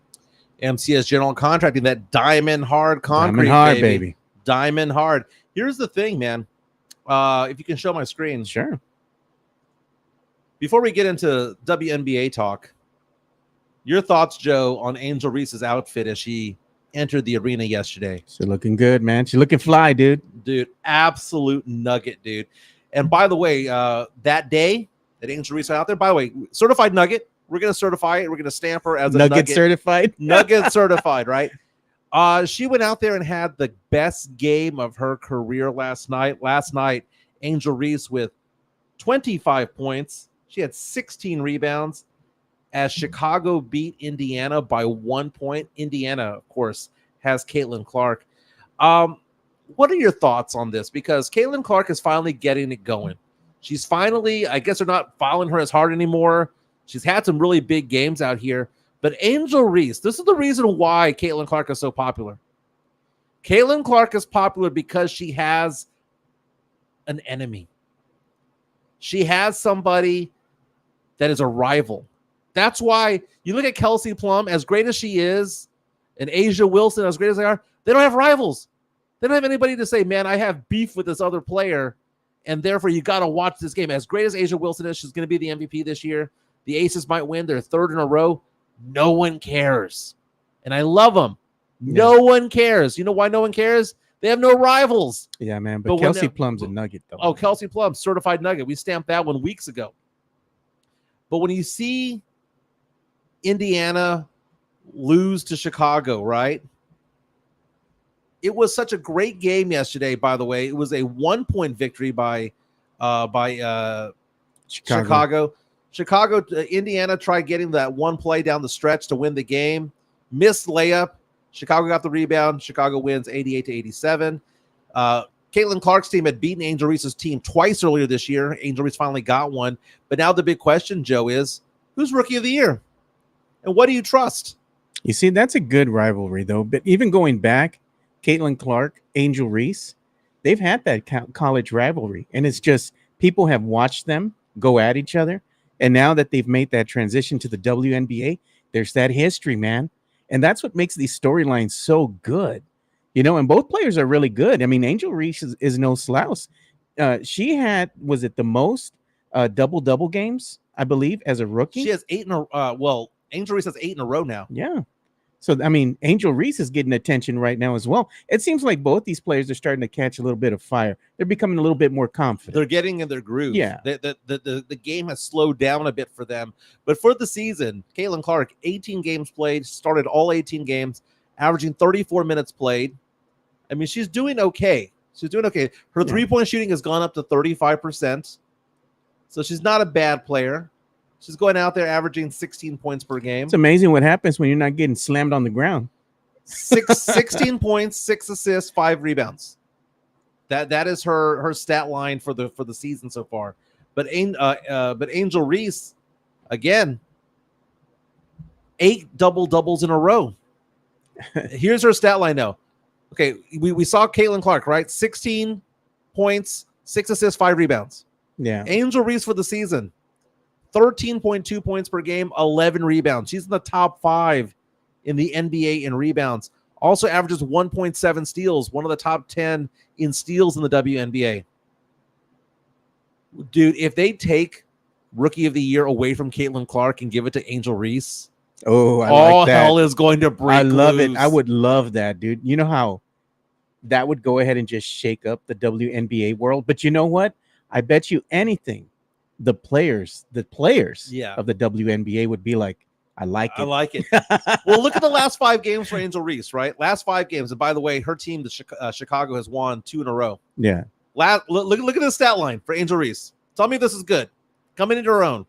MCS General Contracting, that diamond hard concrete, diamond hard, baby. Diamond hard. Here's the thing, man. If you can show my screen. Sure. Before we get into WNBA talk, your thoughts, Joe, on Angel Reese's outfit as she entered the arena yesterday? She's looking good, man. She's looking fly, dude. Dude, absolute nugget, dude. And by the way, that day that Angel Reese went out there, by the way, certified nugget. We're going to certify it. We're going to stamp her as a nugget certified. Nugget certified, right? She went out there and had the best game of her career last night. Last night, Angel Reese with 25 points. She had 16 rebounds as Chicago beat Indiana by 1 point. Indiana, of course, has Caitlin Clark. What are your thoughts on this? Because Caitlin Clark is finally getting it going. She's finally, I guess they're not following her as hard anymore. She's had some really big games out here. But Angel Reese, this is the reason why Caitlin Clark is so popular. Caitlin Clark is popular because she has an enemy. She has somebody that is a rival. That's why you look at Kelsey Plum, as great as she is, and Asia Wilson, as great as they are, they don't have rivals. They don't have anybody to say, man, I have beef with this other player, and therefore you got to watch this game. As great as Asia Wilson is, she's going to be the MVP this year. The Aces might win their third in a row. No one cares. And I love them. Yeah. No one cares. You know why no one cares? They have no rivals. Yeah, man. But Kelsey Plum's a nugget, though. Oh, Kelsey Plum, certified nugget. We stamped that one weeks ago. But when you see Indiana lose to Chicago, right? It was such a great game yesterday, by the way. It was a 1-point victory by Chicago. Indiana tried getting that one play down the stretch to win the game. Missed layup. Chicago got the rebound. Chicago wins 88-87. Caitlin Clark's team had beaten Angel Reese's team twice earlier this year. Angel Reese finally got one. But now the big question, Joe, is who's Rookie of the Year? And what do you trust? You see, that's a good rivalry, though. But even going back, Caitlin Clark, Angel Reese, they've had that college rivalry. And it's just people have watched them go at each other. And now that they've made that transition to the WNBA, there's that history, man. And that's what makes these storylines so good. And both players are really good. I mean, Angel Reese is no slouch. She had, was it the most double-double games, I believe, as a rookie? She has 8 in a Angel Reese has 8 in a row now. Yeah. So, I mean, Angel Reese is getting attention right now as well. It seems like both these players are starting to catch a little bit of fire. They're becoming a little bit more confident. They're getting in their groove. Yeah. The game has slowed down a bit for them. But for the season, Caitlin Clark, 18 games played, started all 18 games, averaging 34 minutes played. I mean, she's doing okay. Her three-point shooting has gone up to 35%. So she's not a bad player. She's going out there averaging 16 points per game. It's amazing what happens when you're not getting slammed on the ground. 16 points, 6 assists, 5 rebounds. That is her stat line for the season so far. But Angel Reese, again, 8 double-doubles in a row. Here's her stat line now. Okay, we saw Caitlin Clark, right? 16 points, 6 assists, 5 rebounds. Yeah. Angel Reese for the season, 13.2 points per game, 11 rebounds. She's in the top 5 in the NBA in rebounds. Also averages 1.7 steals, one of the top 10 in steals in the WNBA. Dude, if they take Rookie of the Year away from Caitlin Clark and give it to Angel Reese, like that. Hell is going to break I love loose. it. I would love that, dude. You know how that would go ahead and just shake up the WNBA world? But you know what? I bet you anything, the players of the WNBA would be like, I like it. I like it. Well, look at the last 5 games for Angel Reese, right? Last 5 games. And by the way, her team, Chicago, has won 2 in a row. Yeah. Look at the stat line for Angel Reese. Tell me this is good. Coming into her own.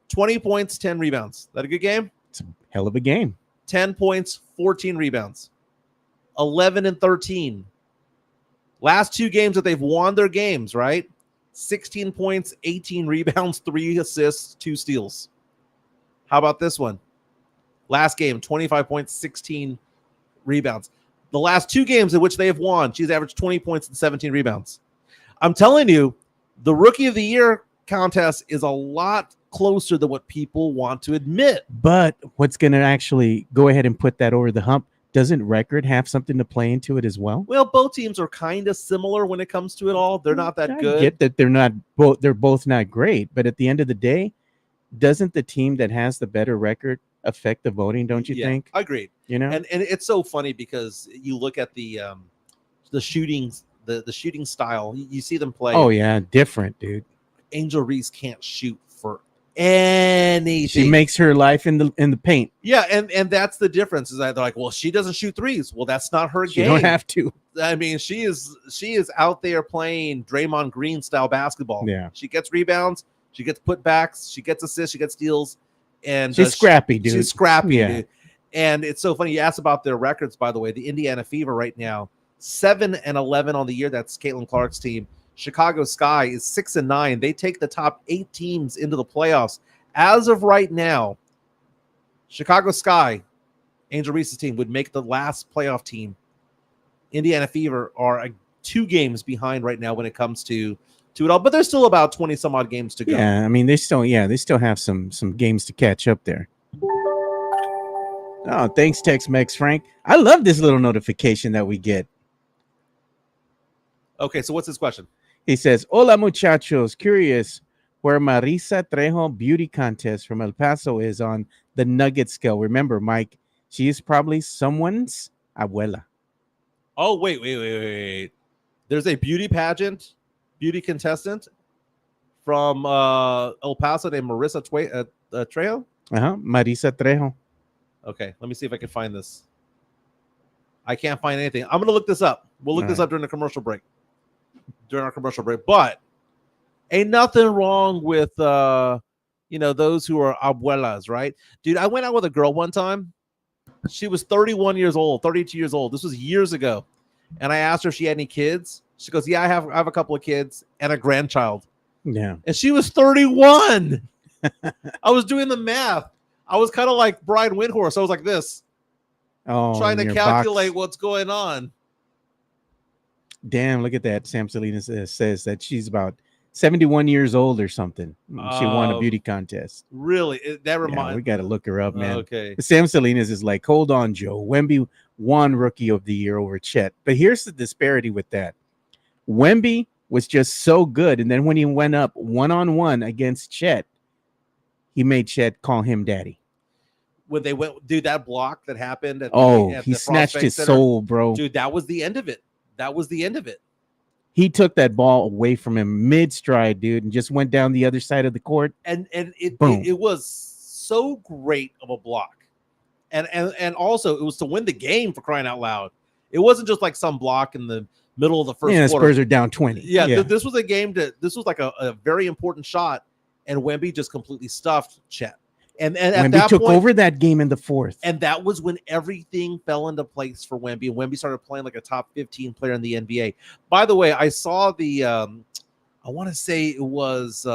20 points, 10 rebounds. Is that a good game? It's a hell of a game. 10 points, 14 rebounds. 11 and 13. Last 2 games that they've won their games, right? 16 points, 18 rebounds, 3 assists, 2 steals. How about this one? Last game, 25 points, 16 rebounds. The last 2 games in which they have won, she's averaged 20 points and 17 rebounds. I'm telling you, the Rookie of the Year contest is a lot closer than what people want to admit. But what's going to actually go ahead and put that over the hump? Doesn't record have something to play into it as well? Well, both teams are kind of similar when it comes to it all. They're not that good. I get that they're both not great, but at the end of the day, doesn't the team that has the better record affect the voting, don't you think? Agreed. And it's so funny because you look at the shooting style, you see them play. Oh yeah, different, dude. Angel Reese can't shoot for anything. She makes her life in the paint. Yeah, and that's the difference. Is that they're like, well, she doesn't shoot threes. Well, that's not her game. You don't have to. I mean, she is out there playing Draymond Green style basketball. Yeah, she gets rebounds, she gets putbacks, she gets assists, she gets steals, and she's scrappy, dude. She's scrappy, dude. And it's so funny. You asked about their records, by the way. The Indiana Fever right now, 7-11 on the year. That's Caitlin Clark's team. Chicago Sky is 6-9. They take the top 8 teams into the playoffs. As of right now, Chicago Sky, Angel Reese's team, would make the last playoff team. Indiana Fever are 2 games behind right now when it comes to it all, but there's still about 20 some odd games to go. Yeah, I mean they still have some games to catch up there. Oh, thanks, Tex-Mex Frank. I love this little notification that we get. Okay, so what's his question? He says, "Hola muchachos, curious where Marisa Trejo beauty contest from El Paso is on the nugget scale. Remember, Mike, she is probably someone's abuela." Oh, wait. There's a beauty contestant from El Paso named Marisa Trejo? Marisa Trejo. Okay, let me see if I can find this. I can't find anything. I'm going to look this up. We'll look this up during our commercial break. But ain't nothing wrong with those who are abuelas, right? Dude, I went out with a girl one time. She was 31 years old, 32 years old. This was years ago. And I asked her if she had any kids. She goes, "Yeah, I have a couple of kids and a grandchild." Yeah. And she was 31. I was doing the math. I was kind of like Brian Windhorse. I was like this. Oh, trying to calculate what's going on. Damn, look at that. Sam Salinas says that she's about 71 years old or something. She won a beauty contest. Really? That reminds. We got to look her up, man. Okay. Sam Salinas is like, hold on, Joe. Wemby won Rookie of the Year over Chet. But here's the disparity with that. Wemby was just so good, and then when he went up one-on-one against Chet, he made Chet call him daddy. When they went, dude, that block that happened at he snatched his soul, bro. Dude, that was the end of it. He took that ball away from him mid-stride, dude, and just went down the other side of the court. And it was so great of a block. And also it was to win the game, for crying out loud. It wasn't just like some block in the middle of the first quarter. Spurs are down 20. Yeah. This was a game this was like a very important shot, and Wemby just completely stuffed Chet. And at that took point, over that game in the fourth. And that was when everything fell into place for Wemby. And Wemby started playing like a top 15 player in the NBA. By the way, I saw the I want to say it was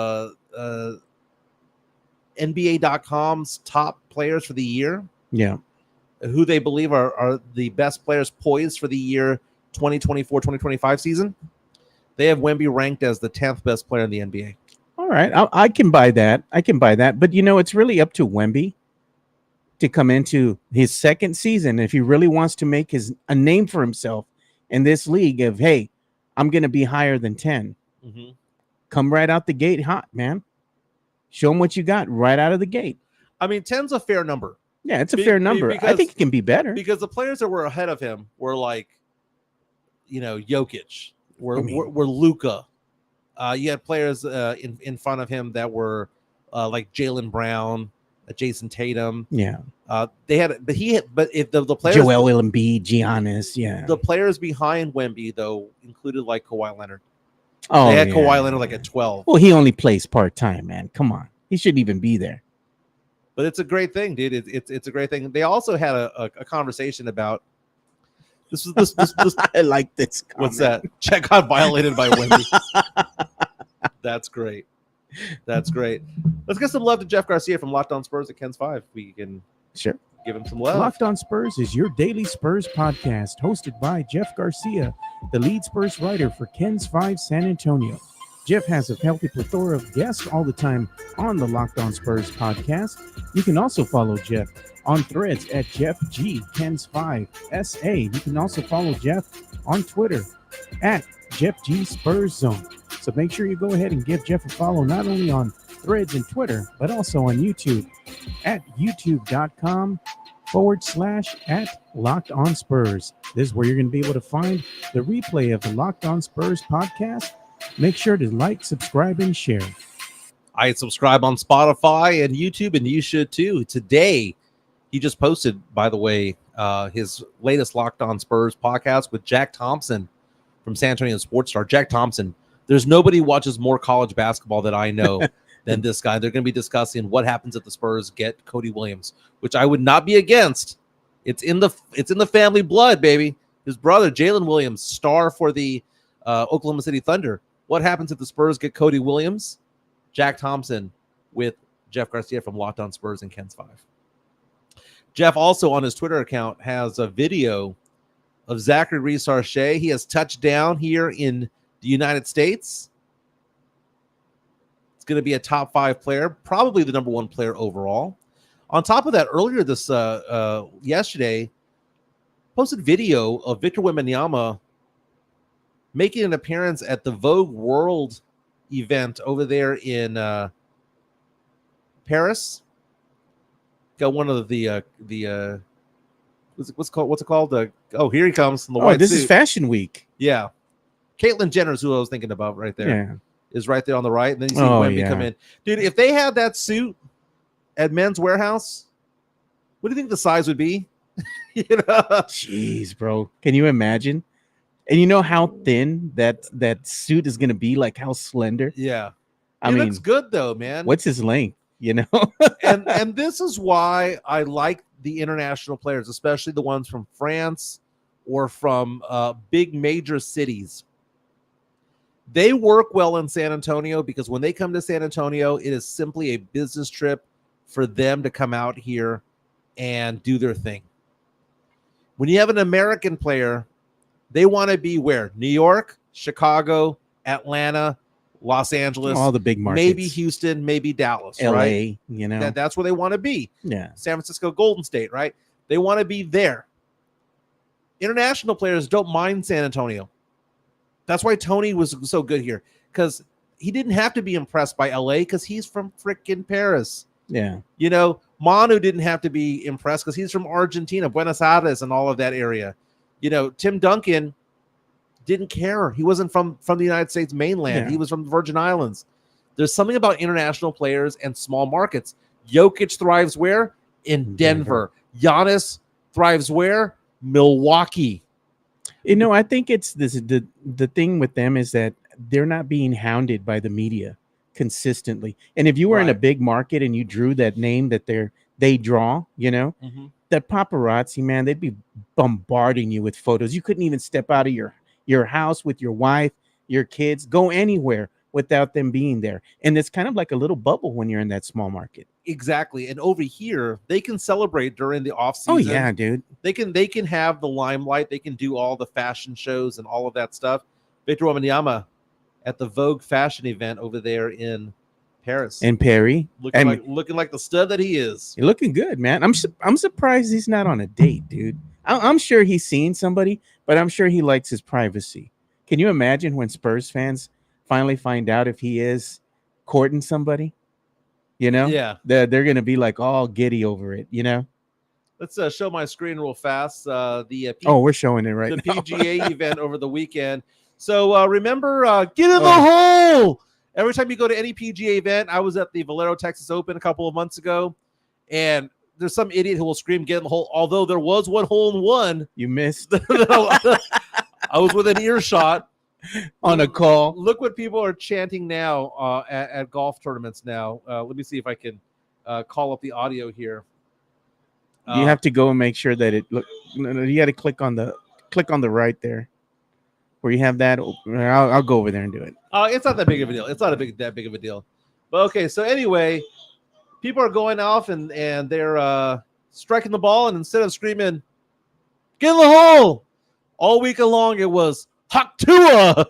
NBA.com's top players for the year. Yeah. Who they believe are the best players poised for the year 2024-2025 season. They have Wemby ranked as the 10th best player in the NBA. All right, I can buy that. But, it's really up to Wemby to come into his second season. If he really wants to make a name for himself in this league of, hey, I'm going to be higher than 10. Mm-hmm. Come right out the gate hot, man. Show him what you got right out of the gate. I mean, 10's a fair number. Yeah, it's a fair number. I think it can be better. Because the players that were ahead of him were like, Jokic, were Luka. You had players in front of him that were like Jaylen Brown, Jason Tatum. Yeah. They had, but if the players, Joel Embiid, Giannis, yeah. The players behind Wemby though included like Kawhi Leonard. Oh, they had Kawhi Leonard like at 12. Well, he only plays part-time, man. Come on, he shouldn't even be there. But it's a great thing, dude. It's a great thing. They also had a conversation about this. I like this comment. What's that? Chet got violated by Wemby. That's great. Let's get some love to Jeff Garcia from Locked On Spurs at Ken's 5. We can give him some love. Locked On Spurs is your daily Spurs podcast, hosted by Jeff Garcia, the lead Spurs writer for Ken's 5 San Antonio. Jeff has a healthy plethora of guests all the time on the Locked On Spurs podcast. You can also follow Jeff on Threads at Jeff G Ken's 5 SA. You can also follow Jeff on Twitter at Jeff G Spurs Zone. So make sure you go ahead and give Jeff a follow not only on Threads and Twitter, but also on YouTube at youtube.com/@LockedOnSpurs. This is where you're going to be able to find the replay of the Locked On Spurs podcast. Make sure to like, subscribe, and share. I subscribe on Spotify and YouTube, and you should too. Today, he just posted, by the way, his latest Locked On Spurs podcast with Jack Thompson from San Antonio Sports Star. Jack Thompson, there's nobody who watches more college basketball that I know than this guy. They're going to be discussing what happens if the Spurs get Cody Williams, which I would not be against. It's in the family blood, baby. His brother, Jalen Williams, star for the Oklahoma City Thunder. What happens if the Spurs get Cody Williams? Jack Thompson with Jeff Garcia from Locked On Spurs and Ken's 5. Jeff also on his Twitter account has a video of Zachary Reed-Sarchet. He has touched down here in the United States. It's going to be a top 5 player, probably the number 1 player overall. On top of that, earlier this yesterday, posted video of Victor Wembanyama making an appearance at the Vogue World event over there in Paris. Got one of the what's it called? Here he comes in the white this suit. Is Fashion Week. Yeah. Caitlyn Jenner is who I was thinking about right there. Yeah. Is right there on the right. And then you see Wemby come in. Dude, if they had that suit at Men's Warehouse, what do you think the size would be? Jeez, bro. Can you imagine? And you know how thin that suit is going to be, like how slender? Yeah. I mean, looks good though, man. What's his length, and this is why I like the international players, especially the ones from France or from big major cities. They work well in San Antonio because when they come to San Antonio, it is simply a business trip for them to come out here and do their thing. When you have an American player, they want to be where? New York, Chicago, Atlanta, Los Angeles, all the big markets, maybe Houston, maybe Dallas, LA, right? You know, That's where they want to be. Yeah. San Francisco, Golden State, right? They want to be there. International players don't mind San Antonio. That's why Tony was so good here, because he didn't have to be impressed by LA because he's from freaking Paris. Yeah. You know, Manu didn't have to be impressed because he's from Argentina, Buenos Aires, and all of that area. You know, Tim Duncan didn't care. He wasn't from the United States mainland. Yeah. He was from the Virgin Islands. There's something about international players and small markets. Jokic thrives where? In Denver. Giannis thrives where? Milwaukee. You know, I think it's this. The thing with them is that they're not being hounded by the media consistently. And if you were in a big market and you drew that name that they draw, you know, that paparazzi, man, they'd be bombarding you with photos. You couldn't even step out of your house with your wife, your kids, go anywhere without them being there. And it's kind of like a little bubble when you're in that small market. Exactly. And over here, they can celebrate during the off season. Oh yeah, dude. They can have the limelight. They can do all the fashion shows and all of that stuff. Victor Wembanyama at the Vogue fashion event over there in Paris. And Perry. Looking like the stud that he is. You're looking good, man. I'm surprised he's not on a date, dude. I'm sure he's seen somebody, but I'm sure he likes his privacy. Can you imagine when Spurs fans finally find out if he is courting somebody? You know? Yeah. They're going to be like all giddy over it, you know? Let's show my screen real fast. We're showing it right now. The PGA event over the weekend. So remember, get in the hole. Every time you go to any PGA event, I was at the Valero Texas Open a couple of months ago, and there's some idiot who will scream, get in the hole. Although there was one hole in one. You missed. I was within earshot. On a call. Look what people are chanting now at golf tournaments now. Let me see if I can call up the audio here. You have to go and make sure that it look. No, you got to click on the right there, where you have that. I'll go over there and do it. It's not that big of a deal. It's not that big of a deal. But okay, so anyway, people are going off and they're striking the ball, and instead of screaming, "Get in the hole," all week long it was Hawk Tua.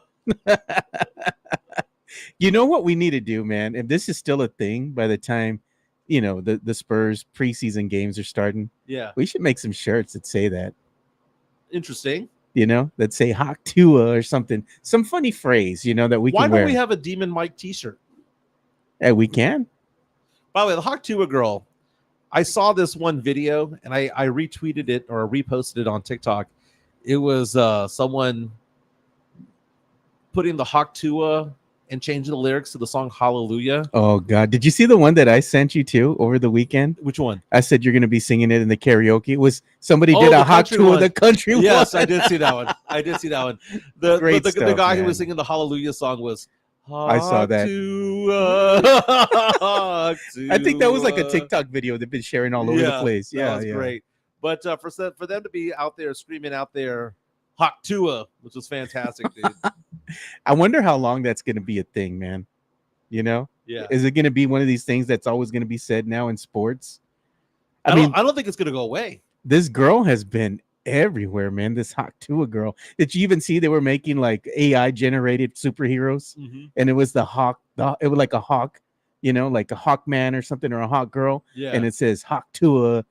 You know what we need to do, man? If this is still a thing by the time, you know, the Spurs preseason games are starting, we should make some shirts that say that. Interesting. You know, that say Hawk Tua or something. Some funny phrase, you know, that we can wear. Why don't we have a Demon Mike t-shirt? Hey, we can. By the way, the Hawk Tua girl, I saw this one video and I retweeted it or reposted it on TikTok. It was someone putting the Hawk Tua and changing the lyrics to the song Hallelujah. Oh, God. Did you see the one that I sent you to over the weekend? Which one? I said you're going to be singing it in the karaoke. It was somebody did a Hawk Tua, the country one. Yes, I did see that one. The guy who was singing the Hallelujah song was I saw that. I think that was like a TikTok video they've been sharing all over the place. Yeah, that was great. But for them to be out there screaming out there Hawk Tua, which was fantastic, dude. I wonder how long that's going to be a thing, man. You know? Yeah. Is it going to be one of these things that's always going to be said now in sports? I don't think it's going to go away. This girl has been everywhere, man. This Hawk Tua girl. Did you even see they were making like AI generated superheroes? And it was it was like a hawk, you know, like a hawk man or something, or a hawk girl. Yeah. And it says Hawk Tua.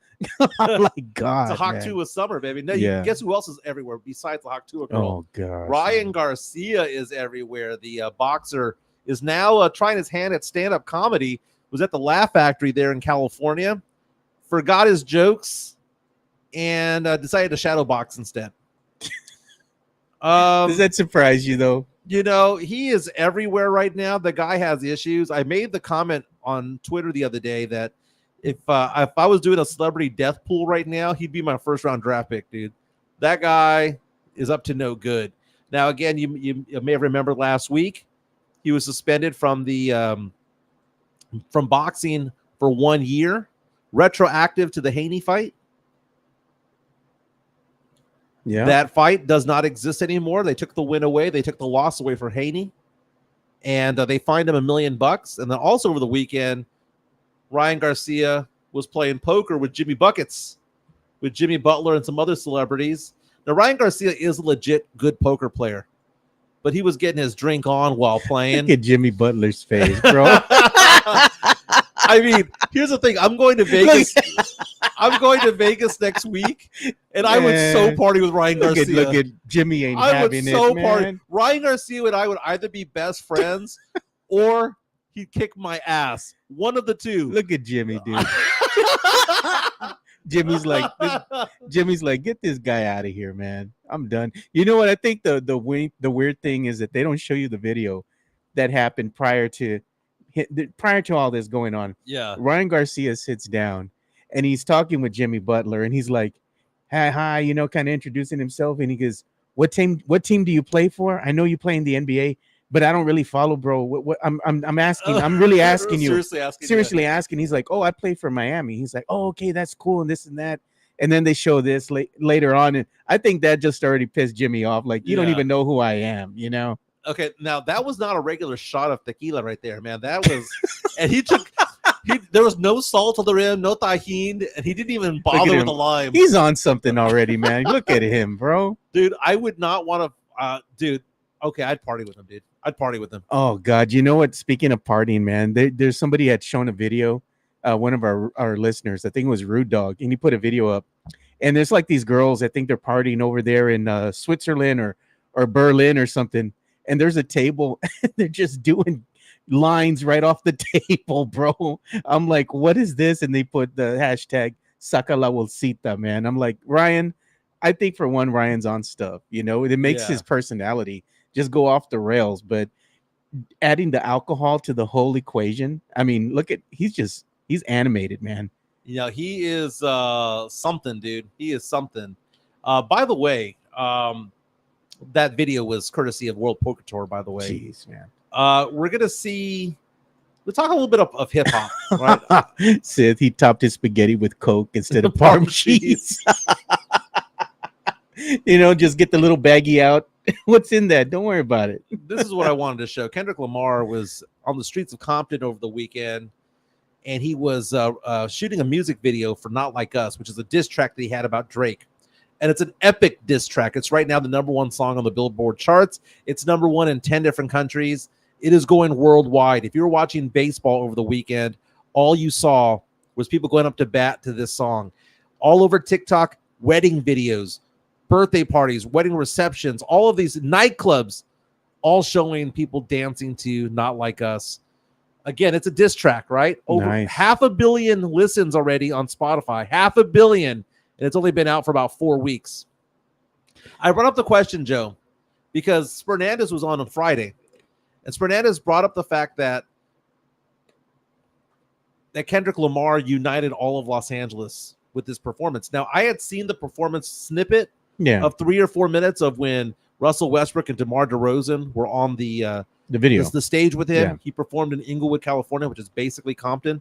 I'm like, God, it's a Hawk Tua summer, baby. No, guess who else is everywhere besides the Hawk Tua girl? Oh, God. Ryan Garcia is everywhere. The boxer is now trying his hand at stand-up comedy. Was at the Laugh Factory there in California, forgot his jokes, and decided to shadow box instead. Does that surprise you, though? You know, he is everywhere right now. The guy has issues. I made the comment on Twitter the other day that if I was doing a celebrity death pool right now, he'd be my first round draft pick, dude. That guy is up to no good. Now, again, you may have remembered last week, he was suspended from the from boxing for 1 year, retroactive to the Haney fight. Yeah, that fight does not exist anymore. They took the win away. They took the loss away for Haney, and they fined him $1 million. And then also over the weekend, Ryan Garcia was playing poker with Jimmy Buckets, with Jimmy Butler and some other celebrities. Now, Ryan Garcia is a legit good poker player. but he was getting his drink on while playing. Look at Jimmy Butler's face, bro. I mean, here's the thing. I'm going to Vegas. I'm going to Vegas next week, and I would so party with Ryan Garcia. Look at Jimmy ain't having it, man. Party. Ryan Garcia and I would either be best friends or he'd kick my ass. One of the two. Look at Jimmy, dude. Jimmy's like, get this guy out of here, man. I'm done. You know what? I think the weird thing is that they don't show you the video that happened prior to all this going on. Yeah. Ryan Garcia sits down and he's talking with Jimmy Butler and he's like, hi, you know, kind of introducing himself. And he goes, what team do you play for? I know you play in the NBA, but I don't really follow, bro. What I'm asking, I'm really asking you. Seriously asking. He's like, oh, I play for Miami. He's like, oh, okay, that's cool. And this and that. And then they show this later on. And I think that just already pissed Jimmy off. Like, you don't even know who I am, you know? Okay, now that was not a regular shot of tequila right there, man. That was, and there was no salt on the rim, no tajin, and he didn't even bother with the lime. He's on something already, man. Look at him, bro. Dude, I would not want to, okay, I'd party with him, dude. I'd party with him. Oh, God. You know what? Speaking of partying, man, there's somebody had shown a video, one of our listeners, I think it was Rude Dog, and he put a video up. And there's like these girls, I think they're partying over there in Switzerland or Berlin or something. And there's a table, and they're just doing lines right off the table, bro. I'm like, what is this? And they put the hashtag Saca la bolsita, man. I'm like, Ryan, I think for one, Ryan's on stuff. You know, it makes his personality just go off the rails. But adding the alcohol to the whole equation, I mean, look at, he's animated, man. You know, he is something, dude. He is something. By the way, that video was courtesy of World Poker Tour, by the way. Jeez, man. We're going to see, we'll talk a little bit of hip hop, right? Sith, he topped his spaghetti with Coke instead of Parm cheese. You know, just get the little baggie out. What's in that? Don't worry about it. This is what I wanted to show. Kendrick Lamar was on the streets of Compton over the weekend, and he was shooting a music video for Not Like Us, which is a diss track that he had about Drake. And it's an epic diss track. It's right now the #1 song on the Billboard charts. It's #1 in 10 different countries. It is going worldwide. If you were watching baseball over the weekend, all you saw was people going up to bat to this song. All over TikTok, wedding videos, birthday parties, wedding receptions, all of these nightclubs, all showing people dancing to Not Like Us. Again, it's a diss track, right? Over 500 million listens already on Spotify. 500 million. And it's only been out for about 4 weeks. I brought up the question, Joe, because Fernandez was on Friday. And Fernandez brought up the fact that Kendrick Lamar united all of Los Angeles with this performance. Now, I had seen the performance snippet of 3 or 4 minutes of when Russell Westbrook and DeMar DeRozan were on the video, the stage with him. Yeah. He performed in Inglewood, California, which is basically Compton.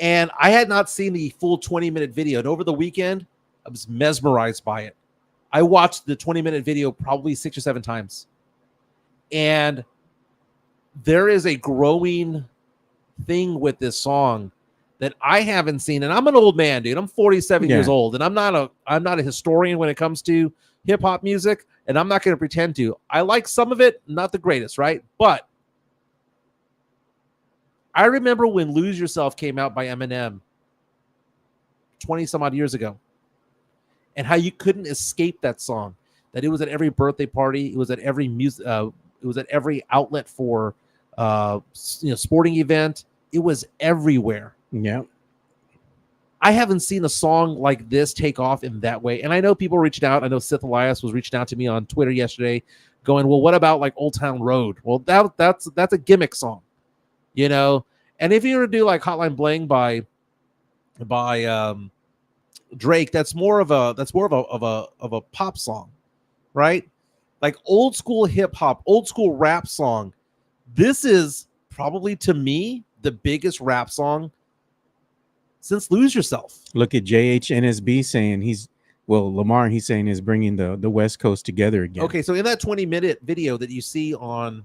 And I had not seen the full 20-minute video. And over the weekend, I was mesmerized by it. I watched the 20-minute video probably 6 or 7 times. And there is a growing thing with this song that I haven't seen. And I'm an old man, dude. I'm 47 years old. And I'm not a historian when it comes to hip-hop music. And I'm not going to pretend to. I like some of it, not the greatest, right? But I remember when Lose Yourself came out by Eminem 20 some odd years ago, and how you couldn't escape that song, that it was at every birthday party. It was at every music. It was at every outlet for, sporting event. It was everywhere. Yeah. I haven't seen a song like this take off in that way. And I know people reached out. I know Sith Elias was reaching out to me on Twitter yesterday going, well, what about like Old Town Road? Well, that's a gimmick song. You know, and if you were to do like Hotline Bling by Drake, that's more of a pop song, right? Like old school hip hop, old school rap song. This is probably, to me, the biggest rap song since Lose Yourself. Look at JHNSB saying Lamar, he's saying is bringing the West Coast together again. Okay, so in that 20-minute video that you see on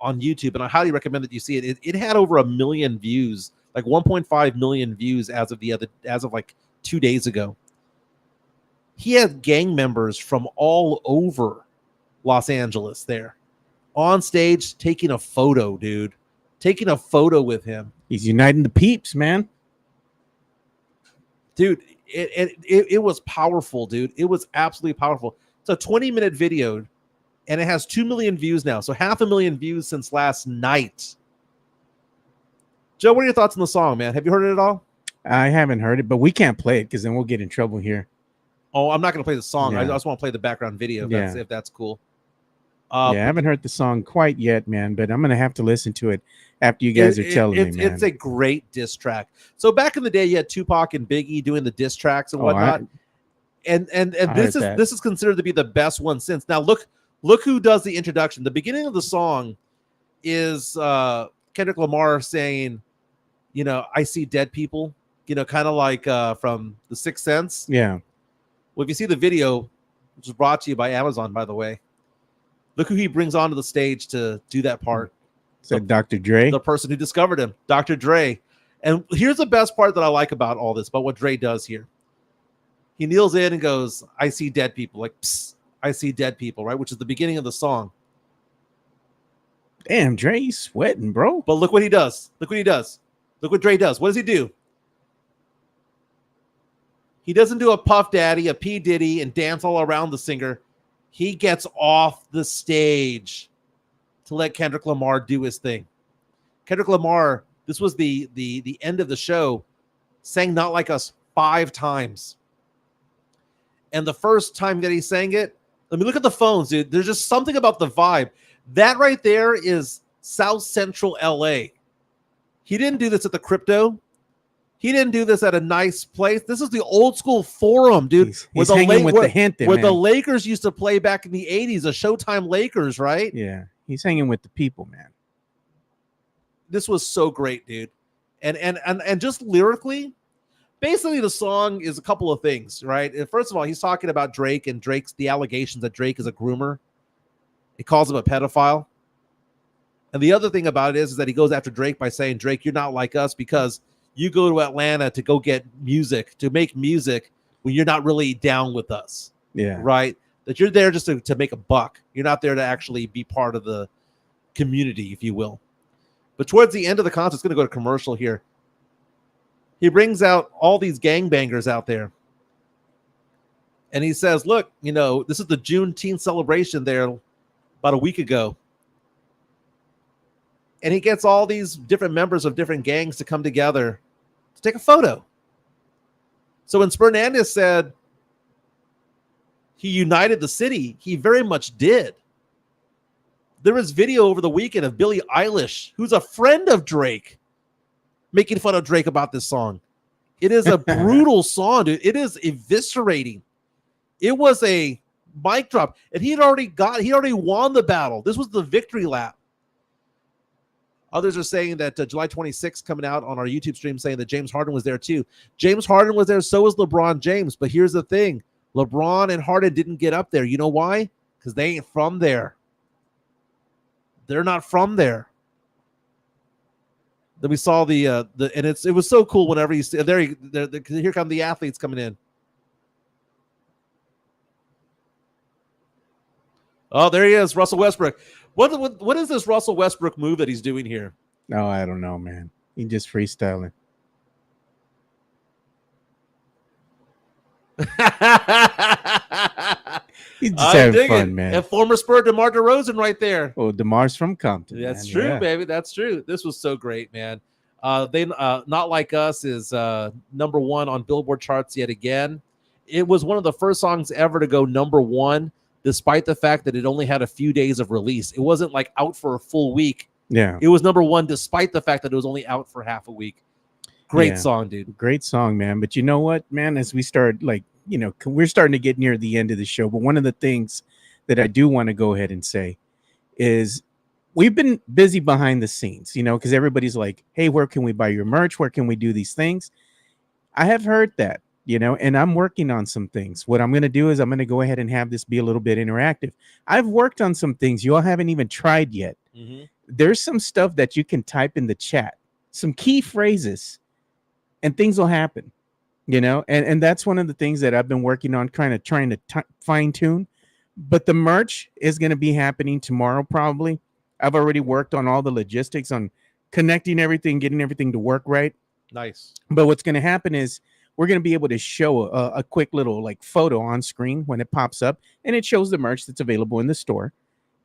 YouTube, and I highly recommend that you see it. It had over 1 million views, like 1.5 million views as of like 2 days ago. He had gang members from all over Los Angeles there. On stage, taking a photo, dude. Taking a photo with him. He's uniting the peeps, man. Dude, it was powerful, dude. It was absolutely powerful. It's a 20-minute video, and it has 2 million views now. So 500,000 views since last night. Joe, what are your thoughts on the song, man? Have you heard it at all? I haven't heard it, but we can't play it because then we'll get in trouble here. Oh, I'm not going to play the song. Yeah. I just want to play the background video if that's cool. Yeah, I haven't heard the song quite yet, man, but I'm going to have to listen to it after you guys are telling me, man. It's a great diss track. So back in the day, you had Tupac and Biggie doing the diss tracks and whatnot. And this is considered to be the best one since. Now look who does the introduction. The beginning of the song is Kendrick Lamar saying, you know, I see dead people, you know, kind of like from The Sixth Sense. Yeah. Well, if you see the video, which is brought to you by Amazon, by the way, look who he brings onto the stage to do that part. Is that Dr. Dre? The person who discovered him, Dr. Dre. And here's the best part that I like about all this, about what Dre does here. He kneels in and goes, I see dead people. Like, psst, I see dead people, right? Which is the beginning of the song. Damn, Dre, he's sweating, bro. But look what he does. Look what he does. Look what Dre does. What does he do? He doesn't do a Puff Daddy, a P. Diddy, and dance all around the singer. He gets off the stage to let Kendrick Lamar do his thing. Kendrick Lamar, this was the end of the show, sang Not Like Us 5 times. And the first time that he sang it, let me look at the phones, dude. There's just something about the vibe. That right there is South Central LA. He didn't do this at the Crypto. He didn't do this at a nice place. This is the old school Forum, dude. He's hanging with the Hampton, where man. the Lakers used to play back in the 80s, the Showtime Lakers, right? Yeah, he's hanging with the people, man. This was so great, dude. And just lyrically, basically the song is a couple of things, right? First of all, he's talking about Drake and the allegations that Drake is a groomer. He calls him a pedophile. And the other thing about it is that he goes after Drake by saying, Drake, you're not like us because you go to Atlanta to go get music, to make music when you're not really down with us. Yeah. Right? That you're there just to make a buck. You're not there to actually be part of the community, if you will. But towards the end of the concert, it's going to go to commercial here. He brings out all these gangbangers out there. And he says, look, you know, this is the Juneteenth celebration there about a week ago. And he gets all these different members of different gangs to come together to take a photo. So when Spurnandez said he united the city, he very much did. There was video over the weekend of Billie Eilish, who's a friend of Drake, making fun of Drake about this song. It is a brutal song, dude. It is eviscerating. It was a mic drop, and he already won the battle. This was the victory lap. Others are saying that July 26th coming out on our YouTube stream saying that James Harden was there too. James Harden was there, so was LeBron James. But here's the thing. LeBron and Harden didn't get up there. You know why? Because they ain't from there. They're not from there. Then we saw and it was so cool whenever you see here come the athletes coming in. Oh, there he is, Russell Westbrook. What is this Russell Westbrook move that he's doing here? No, I don't know, man. He's just freestyling. He's just having fun, man. And former Spur DeMar DeRozan right there. Oh, DeMar's from Compton. That's true, baby. That's true. This was so great, man. Not Like Us is number 1 on Billboard charts yet again. It was one of the first songs ever to go number 1, despite the fact that it only had a few days of release. It wasn't like out for a full week. Yeah. It was number 1, despite the fact that it was only out for half a week. Great song, dude. Great song, man. But you know what, man, as we start, we're starting to get near the end of the show. But one of the things that I do want to go ahead and say is we've been busy behind the scenes, because everybody's like, hey, where can we buy your merch? Where can we do these things? I have heard that, and I'm working on some things. What I'm going to do is I'm going to go ahead and have this be a little bit interactive. I've worked on some things you all haven't even tried yet. Mm-hmm. There's some stuff that you can type in the chat, some key phrases, and things will happen, and that's one of the things that I've been working on, trying to fine tune. But the merch is going to be happening tomorrow, probably. I've already worked on all the logistics on connecting everything, getting everything to work right. Nice. But what's going to happen is we're going to be able to show a quick little like photo on screen when it pops up, and it shows the merch that's available in the store.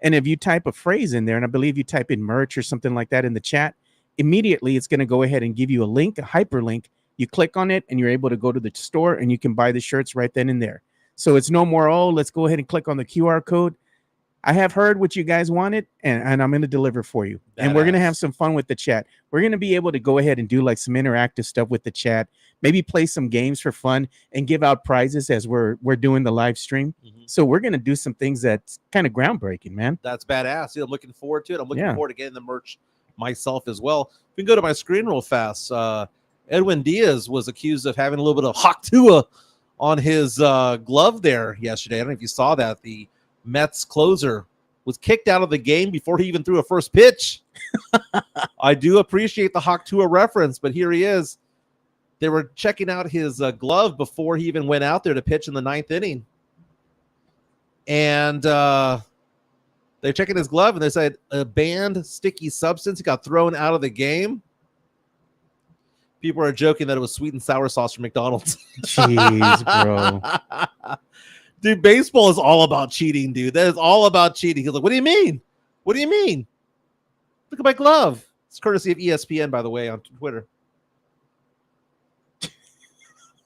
And if you type a phrase in there, and I believe you type in merch or something like that in the chat, immediately it's going to go ahead and give you a link, a hyperlink. You click on it and you're able to go to the store and you can buy the shirts right then and there. So it's no more, oh, let's go ahead and click on the QR code. I have heard what you guys wanted, and I'm going to deliver for you. And we're going to have some fun with the chat. We're going to be able to go ahead and do like some interactive stuff with the chat, maybe play some games for fun and give out prizes as we're doing the live stream. Mm-hmm. So we're going to do some things that's kind of groundbreaking, man. That's badass. Yeah, I'm looking forward to it. I'm looking forward to getting the merch myself as well. If we can go to my screen real fast, Edwin Diaz was accused of having a little bit of Haktua on his glove there yesterday. I don't know if you saw that. The Mets closer was kicked out of the game before he even threw a first pitch. I do appreciate the Haktua reference, but here he is. They were checking out his glove before he even went out there to pitch in the 9th inning. And they're checking his glove, and they said a banned sticky substance. He got thrown out of the game. People are joking that it was sweet and sour sauce from McDonald's. Jeez, bro. Dude, baseball is all about cheating, dude. That is all about cheating. He's like, what do you mean? What do you mean? Look at my glove. It's courtesy of ESPN, by the way, on Twitter.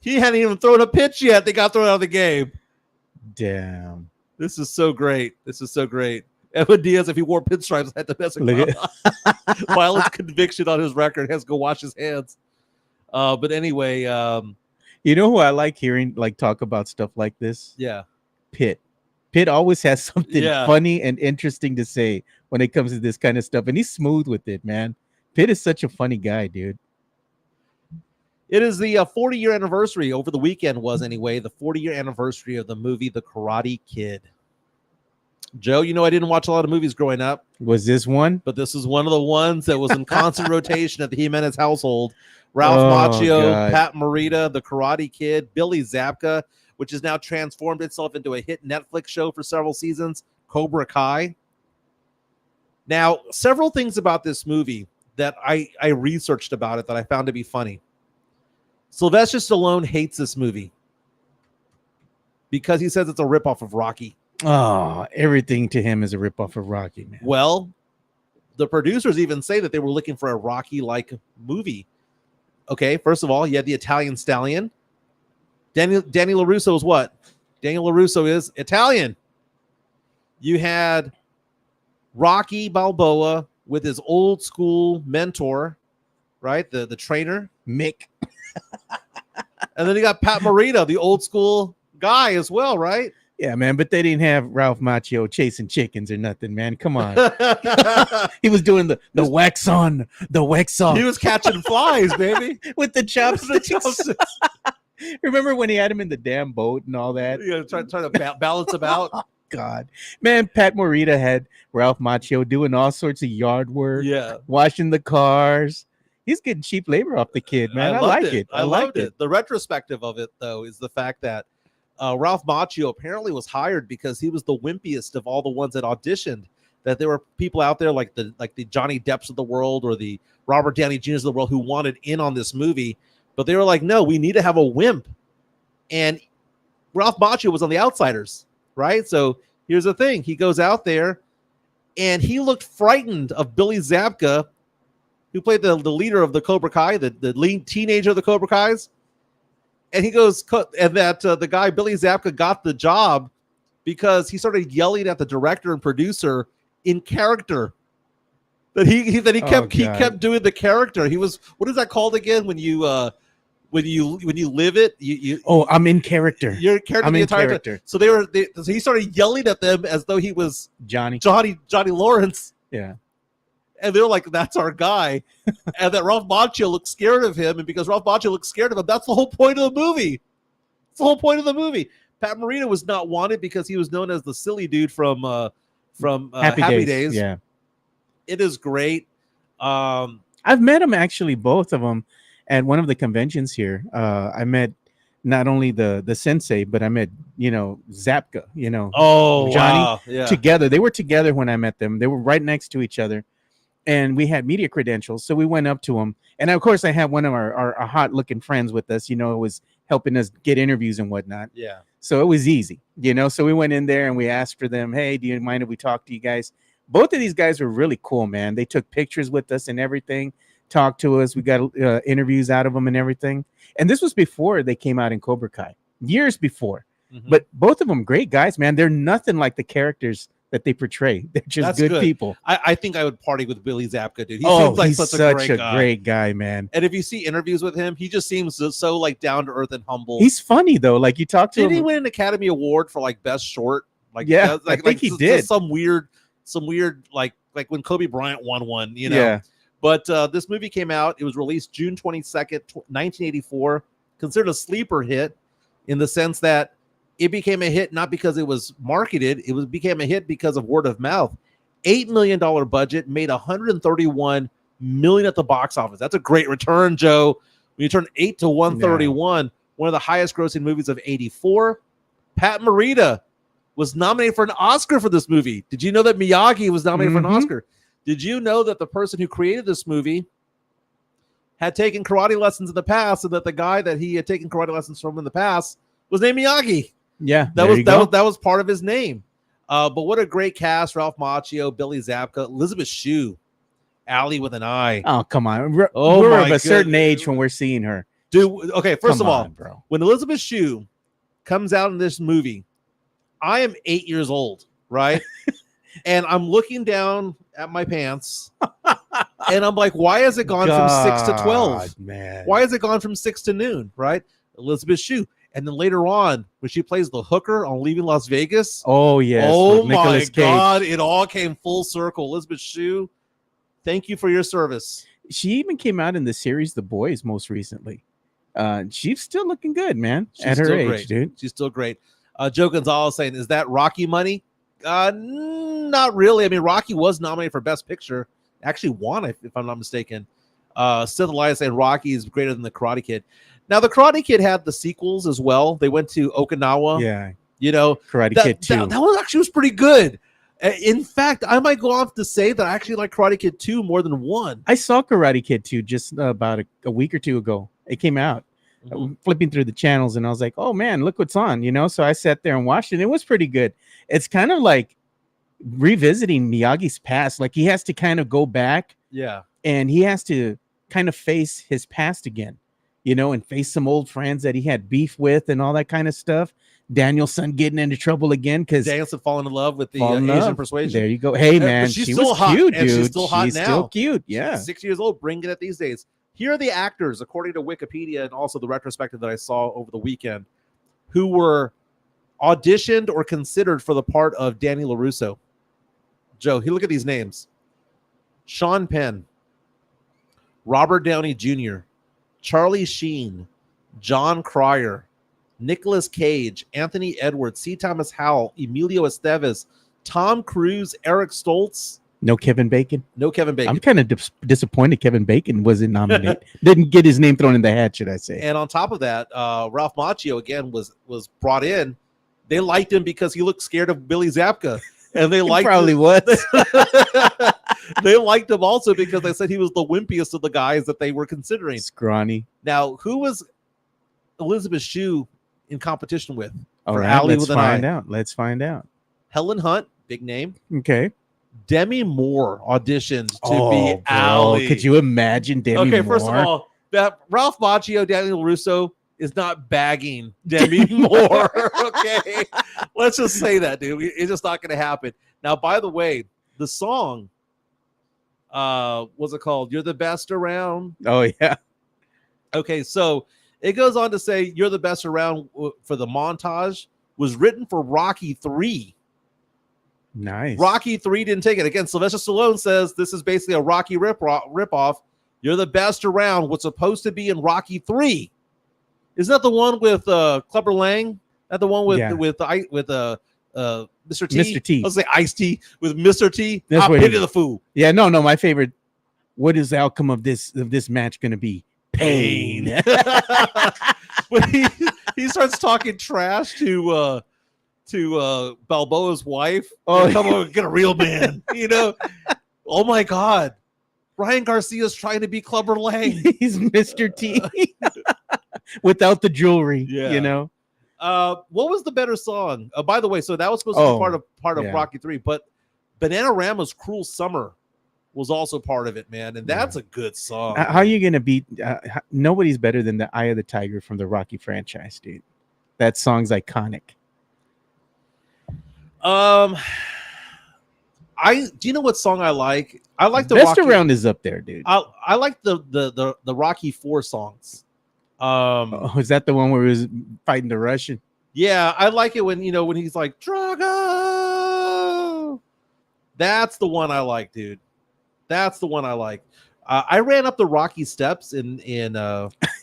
He hadn't even thrown a pitch yet. They got thrown out of the game. Damn. This is so great. This is so great. Edwin Diaz, if he wore pinstripes, had the best violent conviction on his record. Has to go wash his hands. But anyway, you know who I like hearing like talk about stuff like this? Yeah. Pitt. Pitt always has something funny and interesting to say when it comes to this kind of stuff. And he's smooth with it, man. Pitt is such a funny guy, dude. It is the 40-year anniversary over the weekend was anyway, the 40-year anniversary of the movie The Karate Kid. Joe, you know I didn't watch a lot of movies growing up. Was this one? But this is one of the ones that was in constant rotation at the Jimenez household. Ralph Macchio, Pat Morita, The Karate Kid, Billy Zabka, which has now transformed itself into a hit Netflix show for several seasons, Cobra Kai. Now, several things about this movie that I researched about it that I found to be funny. Sylvester Stallone hates this movie because he says it's a ripoff of Rocky. Oh, everything to him is a ripoff of Rocky, man. Well, the producers even say that they were looking for a Rocky-like movie. Okay, first of all, you had the Italian Stallion. Danny LaRusso is what? Daniel LaRusso is Italian. You had Rocky Balboa with his old school mentor, right? The trainer, Mick. And then you got Pat Morita, the old school guy as well, right? Yeah, man, but they didn't have Ralph Macchio chasing chickens or nothing, man. Come on. He was doing the wax on, the wax off. He was catching flies, baby. With the chopsticks. Remember when he had him in the damn boat and all that? Yeah, trying to balance him out. Oh, God. Man, Pat Morita had Ralph Macchio doing all sorts of yard work. Yeah. Washing the cars. He's getting cheap labor off the kid, man. I like it. I loved it. The retrospective of it, though, is the fact that Ralph Macchio apparently was hired because he was the wimpiest of all the ones that auditioned. That there were people out there like the Johnny Depps of the world or the Robert Downey Jr.'s of the world who wanted in on this movie, but they were like, no, we need to have a wimp. And Ralph Macchio was on The Outsiders, right? So here's the thing: he goes out there, and he looked frightened of Billy Zabka, who played the leader of the Cobra Kai, the lead teenager of the Cobra Kais. And he goes, and that the guy, Billy Zabka, got the job because he started yelling at the director and producer in character. That he kept doing the character. He was, what is that called again? When you live it, you I'm in character. You're character the entire character. So so he started yelling at them as though he was Johnny Lawrence. Yeah. And they're like, that's our guy. And that Ralph Macchio looked scared of him. And because Ralph Macchio looked scared of him, that's the whole point of the movie. It's the whole point of the movie. Pat Morita was not wanted because he was known as the silly dude from Happy Days. Yeah. It is great. I've met him, actually, both of them, at one of the conventions here. I met not only the sensei, but I met, Zapka, Oh, Johnny, wow. Yeah. together. They were together when I met them. They were right next to each other. And we had media credentials. So we went up to them. And of course, I had one of our hot looking friends with us, was helping us get interviews and whatnot. Yeah. So it was easy, So we went in there and we asked for them, hey, do you mind if we talk to you guys? Both of these guys were really cool, man. They took pictures with us and everything, talked to us. We got interviews out of them and everything. And this was before they came out in Cobra Kai, years before. Mm-hmm. But both of them great guys, man. They're nothing like the characters that they portray. They're just good people. I think I would party with Billy Zapka, dude. He seems like he's such a great guy, man. And if you see interviews with him, he just seems so like down to earth and humble. He's funny though. Like you talk to him. Did he win an Academy Award for like best short? Like yeah, I think he did. Some weird like when Kobe Bryant won one, Yeah. But this movie came out. It was released June 22nd, 1984. Considered a sleeper hit in the sense that it became a hit not because it was marketed, became a hit because of word of mouth. $8 million budget, made $131 million at the box office. That's a great return, Joe. When you turn 8 to 131, one of the highest grossing movies of 84. Pat Morita was nominated for an Oscar for this movie. Did you know that Miyagi was nominated for an Oscar? Did you know that the person who created this movie had taken karate lessons in the past, and that the guy that he had taken karate lessons from in the past was named Miyagi? Yeah, that was part of his name. But what a great cast: Ralph Macchio, Billy Zapka, Elizabeth Shue, Allie with an I. Oh, come on. We're of a certain age when we're seeing her. Dude, okay, first of all, bro, when Elizabeth Shue comes out in this movie, I am 8 years old, right? And I'm looking down at my pants, and I'm like, why has it gone from 6 to 12? Man. Why has it gone from 6 to noon, right? Elizabeth Shue. And then later on, when she plays the hooker on Leaving Las Vegas. Oh, yes. Oh, my God. It all came full circle. Elizabeth Shue, thank you for your service. She even came out in the series The Boys most recently. She's still looking good, man. At her age, great. Dude. She's still great. Joe Gonzalez saying, is that Rocky money? Not really. I mean, Rocky was nominated for Best Picture. Actually won, if I'm not mistaken. Sith Elias saying Rocky is greater than the Karate Kid. Now, the Karate Kid had the sequels as well. They went to Okinawa. Yeah. Karate Kid 2. That one actually was pretty good. In fact, I might go off to say that I actually like Karate Kid 2 more than 1. I saw Karate Kid 2 just about a week or two ago. It came out. Flipping through the channels, and I was like, oh, man, look what's on, So I sat there and watched it. It was pretty good. It's kind of like revisiting Miyagi's past. Like he has to kind of go back. Yeah. And he has to kind of face his past again. And face some old friends that he had beef with and all that kind of stuff. Danielson getting into trouble again because Danielson falling in love with the Asian persuasion. There you go. Hey, man, she's she still was hot, cute, and dude. She's still hot now. Still cute. Yeah. She's 6 years old, bringing it these days. Here are the actors, according to Wikipedia and also the retrospective that I saw over the weekend, who were auditioned or considered for the part of Danny LaRusso. Joe, look at these names: Sean Penn, Robert Downey Jr., Charlie Sheen, John Cryer, Nicolas Cage, Anthony Edwards, C. Thomas Howell, Emilio Estevez, Tom Cruise, Eric Stoltz. No Kevin Bacon. I'm kind of disappointed Kevin Bacon wasn't nominated. Didn't get his name thrown in the hat, should I say. And on top of that, Ralph Macchio, again, was brought in. They liked him because he looked scared of Billy Zapka. And they liked probably was. They liked him also because they said he was the wimpiest of the guys that they were considering. Scrawny. Now, who was Elizabeth Shue in competition with? All right, let's find out. Helen Hunt, big name. Okay. Demi Moore auditioned to be Allie. Could you imagine Demi Moore? Okay, first of all, that Ralph Macchio, Daniel LaRusso is not bagging Demi Moore. Okay, let's just say that, dude. It's just not going to happen. Now, by the way, the song, what's it called? You're the Best Around. Oh yeah. Okay, so it goes on to say You're the Best Around for the montage was written for Rocky 3. Nice. Rocky 3 didn't take it. Again, Sylvester Stallone says this is basically a Rocky ripoff. You're the Best Around was supposed to be in Rocky 3. Isn't that the one with Clubber Lang? That the one with Mr. T? Mr. T. Let's say Ice-T with Mr. T. That's I pity the fool. Yeah, no. My favorite. What is the outcome of this match going to be? Pain. he starts talking trash to Balboa's wife. Oh, come on, get a real man. Oh my God. Ryan Garcia's trying to be Clubber Lang. He's Mr. T without the jewelry. Yeah. What was the better song? By the way, so that was supposed to be part of Rocky 3, but Bananarama's Cruel Summer was also part of it, man, and that's a good song. How are you gonna beat? Nobody's better than the Eye of the Tiger from the Rocky franchise, dude. That song's iconic. Do you know what song I like? I like the Best Rocky, Around is up there, dude. I like the Rocky 4 songs. Is that the one where he was fighting the Russian? Yeah, I like it when he's like Drago. That's the one I like, dude. That's the one I like. I ran up the Rocky steps in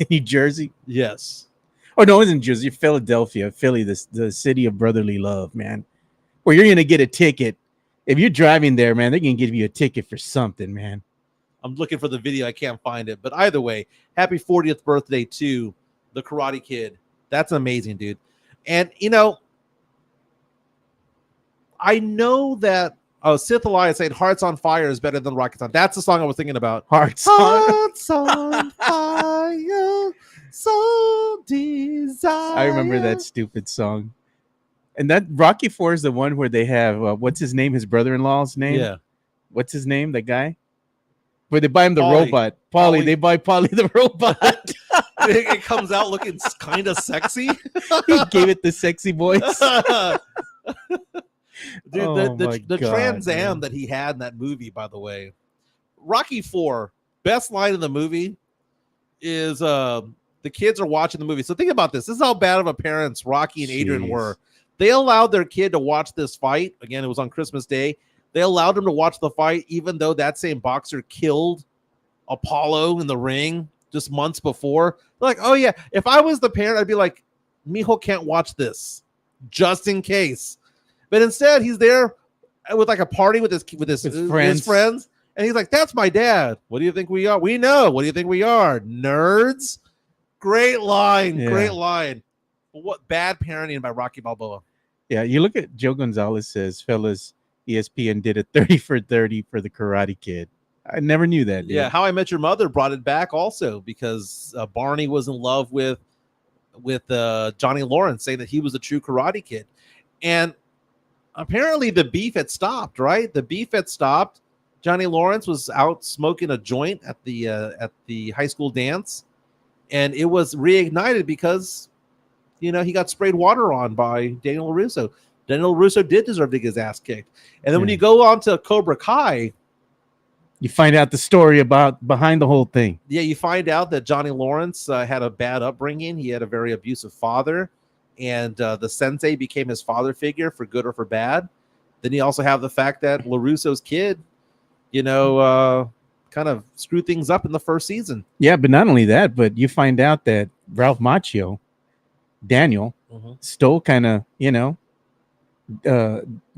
New Jersey. Yes. Oh no, it wasn't Jersey. Philadelphia, Philly, the city of brotherly love, man. Where you're gonna get a ticket. If you're driving there, man, they're gonna give you a ticket for something, man. I'm looking for the video. I can't find it. But either way, happy 40th birthday to the Karate Kid. That's amazing, dude. And, I know that Sith Elias saying Hearts on Fire is better than Rockets on. That's the song I was thinking about. Hearts on Fire, so desire. I remember that stupid song. And that Rocky 4 is the one where they have, what's his name? His brother-in-law's name? Yeah. What's his name? That guy? Where they buy him the Paulie. robot. Paulie. They buy Paulie the robot. It comes out looking kind of sexy. He gave it the sexy voice. Dude, the Trans Am that he had in that movie, by the way. Rocky 4, best line in the movie is the kids are watching the movie. So think about this. This is how bad of a parents Rocky and Adrian were. They allowed their kid to watch this fight. Again, it was on Christmas Day. They allowed him to watch the fight, even though that same boxer killed Apollo in the ring just months before. They're like, oh, yeah, if I was the parent, I'd be like, Mijo can't watch this just in case. But instead, he's there with like a party with his friends. And he's like, that's my dad. What do you think we are? We know. What do you think we are? Nerds? Great line. Yeah. Great line. What bad parenting by Rocky Balboa. Yeah, you look at Joe Gonzalez says, fellas, ESPN did a 30 for 30 for the Karate Kid. I never knew that. Dude. Yeah, How I Met Your Mother brought it back also because Barney was in love with Johnny Lawrence, saying that he was a true Karate Kid. And apparently the beef had stopped, right? The beef had stopped. Johnny Lawrence was out smoking a joint at the high school dance, and it was reignited because he got sprayed water on by Daniel LaRusso. Daniel LaRusso did deserve to get his ass kicked. And then when you go on to Cobra Kai, you find out the story behind the whole thing. Yeah, you find out that Johnny Lawrence had a bad upbringing. He had a very abusive father, and the sensei became his father figure for good or for bad. Then you also have the fact that LaRusso's kid, kind of screwed things up in the first season. Yeah, but not only that, but you find out that Ralph Macchio, Daniel, stole kind of,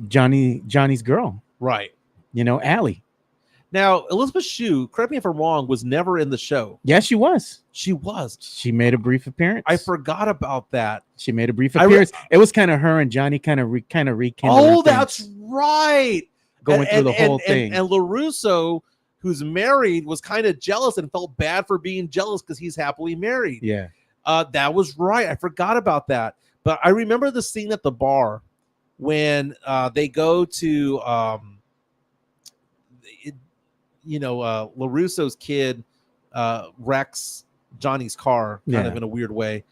Johnny's girl. Right. Allie. Now, Elizabeth Shue, correct me if I'm wrong, was never in the show. Yeah, she was. She was. She made a brief appearance. I forgot about that. She made a brief appearance. It was kind of her and Johnny kind of rekindled. Oh, that's right. Going through the whole thing. And LaRusso, who's married, was kind of jealous and felt bad for being jealous because he's happily married. Yeah. That was right. I forgot about that. But I remember the scene at the bar when they go to LaRusso's kid wrecks Johnny's car kind of in a weird way,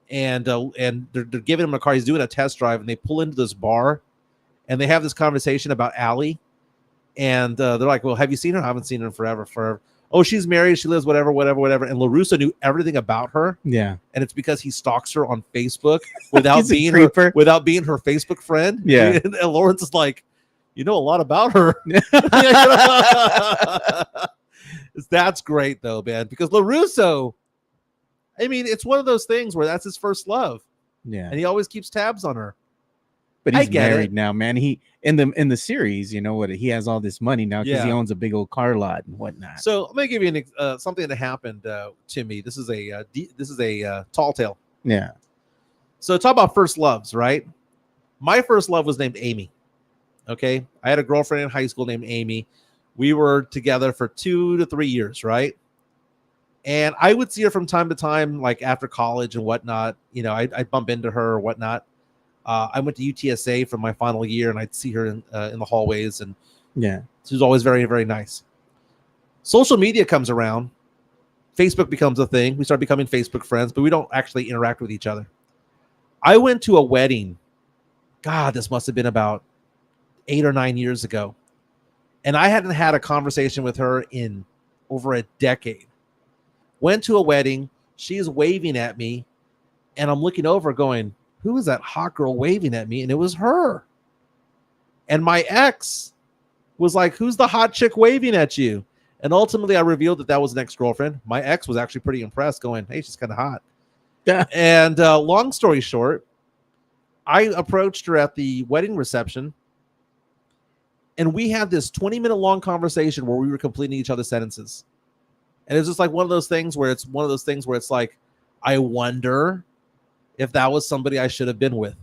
and they're giving him a car. He's doing a test drive, and they pull into this bar, and they have this conversation about Allie, and they're like, "Well, have you seen her? I haven't seen her in forever. Oh, she's married. She lives whatever. And LaRusso knew everything about her. Yeah, and it's because he stalks her on Facebook without being her Facebook friend. Yeah, and Lawrence is like, you know a lot about her. That's great though, man, because LaRusso, I mean, it's one of those things where that's his first love. Yeah. And he always keeps tabs on her. But he's married now, man. He in the series, he has all this money now because he owns a big old car lot and whatnot. So let me give you something that happened to me. This is a tall tale. Yeah. So talk about first loves, right? My first love was named Amy. Okay. I had a girlfriend in high school named Amy. We were together for 2 to 3 years, right? And I would see her from time to time, like after college and whatnot. You know, I'd bump into her or whatnot. I went to UTSA for my final year, and I'd see her in the hallways, and yeah, she was always very, very nice. Social media comes around. Facebook becomes a thing. We start becoming Facebook friends, but we don't actually interact with each other. I went to a wedding. God, this must have been about 8 or 9 years ago. And I hadn't had a conversation with her in over a decade. Went to a wedding. She's waving at me. And I'm looking over going, who is that hot girl waving at me? And it was her. And my ex was like, who's the hot chick waving at you? And ultimately, I revealed that was an ex-girlfriend. My ex was actually pretty impressed, going, hey, she's kind of hot. Yeah. And long story short, I approached her at the wedding reception, and we had this 20-minute long conversation where we were completing each other's sentences. And it's just like one of those things where it's like, I wonder if that was somebody I should have been with.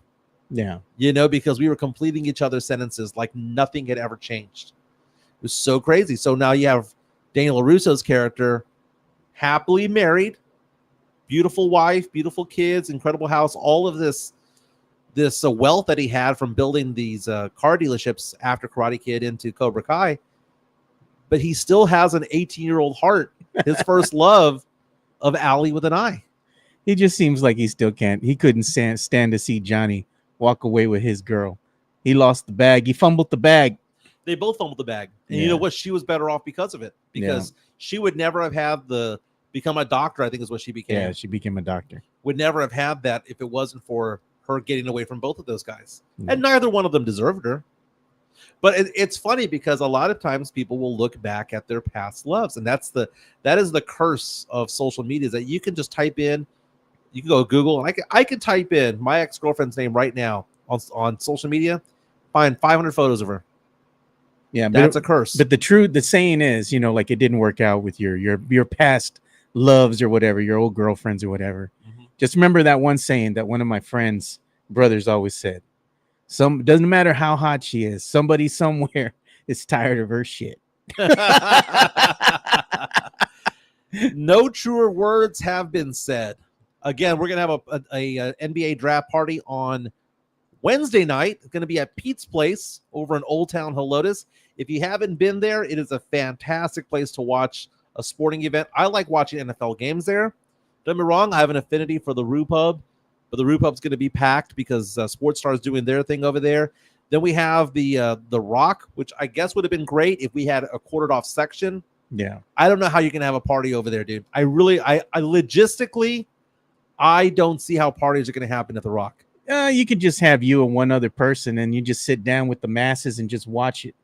Yeah. You know, because we were completing each other's sentences like nothing had ever changed. It was so crazy. So now you have Daniel LaRusso's character, happily married, beautiful wife, beautiful kids, incredible house, all of this wealth that he had from building these car dealerships after Karate Kid into Cobra Kai. But he still has an 18-year-old heart, his first love of Allie with an I. He just seems like he still can't. He couldn't stand to see Johnny walk away with his girl. He lost the bag. He fumbled the bag. They both fumbled the bag. And you know what? She was better off because of it. Because she would never have had become a doctor, I think is what she became. Yeah, she became a doctor. Would never have had that if it wasn't for her getting away from both of those guys. And neither one of them deserved her. But it's funny because a lot of times people will look back at their past loves. And that is the curse of social media, is that you can just type in, you can go Google, and I can type in my ex-girlfriend's name right now on social media, find 500 photos of her. Yeah, that's a curse. But the saying is, you know, like it didn't work out with your past loves or whatever, your old girlfriends or whatever. Mm-hmm. Just remember that one saying that one of my friends' brothers always said. Doesn't matter how hot she is, somebody somewhere is tired of her shit. No truer words have been said. Again, we're gonna have a NBA draft party on Wednesday night. It's gonna be at Pete's Place over in Old Town Helotes. If you haven't been there, it is a fantastic place to watch a sporting event. I like watching NFL games there. Don't get me wrong, I have an affinity for the Rue Pub, but the Rue Pub's going to be packed because Sports Star is doing their thing over there. Then we have the Rock, which I guess would have been great if we had a quartered off section. Yeah, I don't know how you can have a party over there, dude. I logistically, I don't see how parties are going to happen at the Rock. You could just have you and one other person, and you just sit down with the masses and just watch it.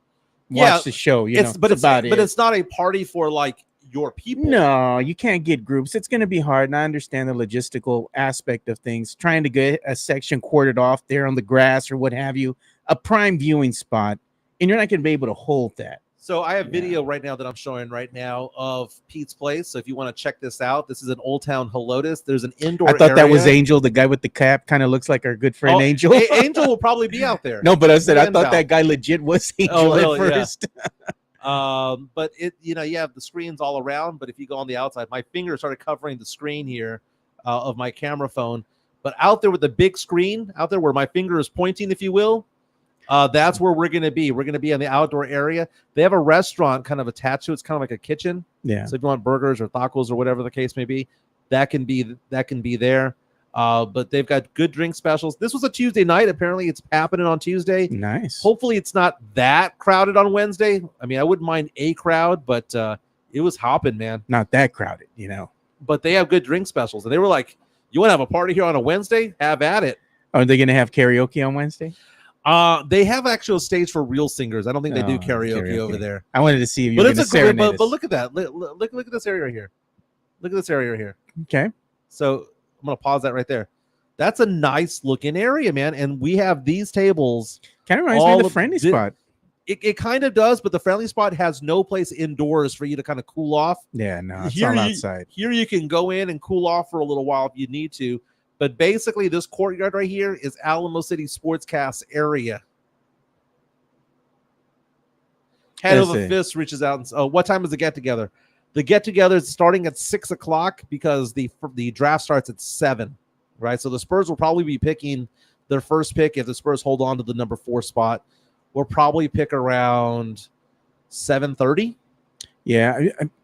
Watch the show, but it's not a party for like your people. No, you can't get groups. It's going to be hard, and I understand the logistical aspect of things. Trying to get a section quartered off there on the grass or what have you, a prime viewing spot, and you're not going to be able to hold that. So I have video right now that I'm showing right now of Pete's Place. So if you want to check this out, this is in Old Town Helotes. There's an indoor I thought area. that was Angel, the guy with the cap. Kind of looks like our good friend Angel. Angel will probably be out there. No, but I thought that guy legit was Angel at first. Yeah. But you have the screens all around. But if you go on the outside, my finger started covering the screen here of my camera phone. But out there with the big screen, out there where my finger is pointing, if you will, that's where we're going to be. We're going to be in the outdoor area. They have a restaurant kind of attached to it. It's kind of like a kitchen. Yeah. So if you want burgers or tacos or whatever the case may be, that can be there. But they've got good drink specials. This was a Tuesday night. Apparently it's happening on Tuesday. Nice. Hopefully it's not that crowded on Wednesday. I mean, I wouldn't mind a crowd, but it was hopping, man. Not that crowded, But they have good drink specials. And they were like, you want to have a party here on a Wednesday? Have at it. Are they going to have karaoke on Wednesday? They have actual stage for real singers. I don't think they do karaoke over there. I wanted to see if you were going to serenade us. But look at that. Look at this area right here. Look at this area right here. Okay. So I'm going to pause that right there. That's a nice looking area, man. And we have these tables. Kind of reminds me of the friendly spot. It kind of does, but the friendly spot has no place indoors for you to kind of cool off. Yeah, no, it's all outside. Here you can go in and cool off for a little while if you need to. But basically, this courtyard right here is Alamo City Sportscast area. Head over fist reaches out and says, what time is the get-together? The get-together is starting at 6 o'clock because the draft starts at 7, right? So the Spurs will probably be picking their first pick. If the Spurs hold on to the number 4 spot, we'll probably pick around 7:30. Yeah,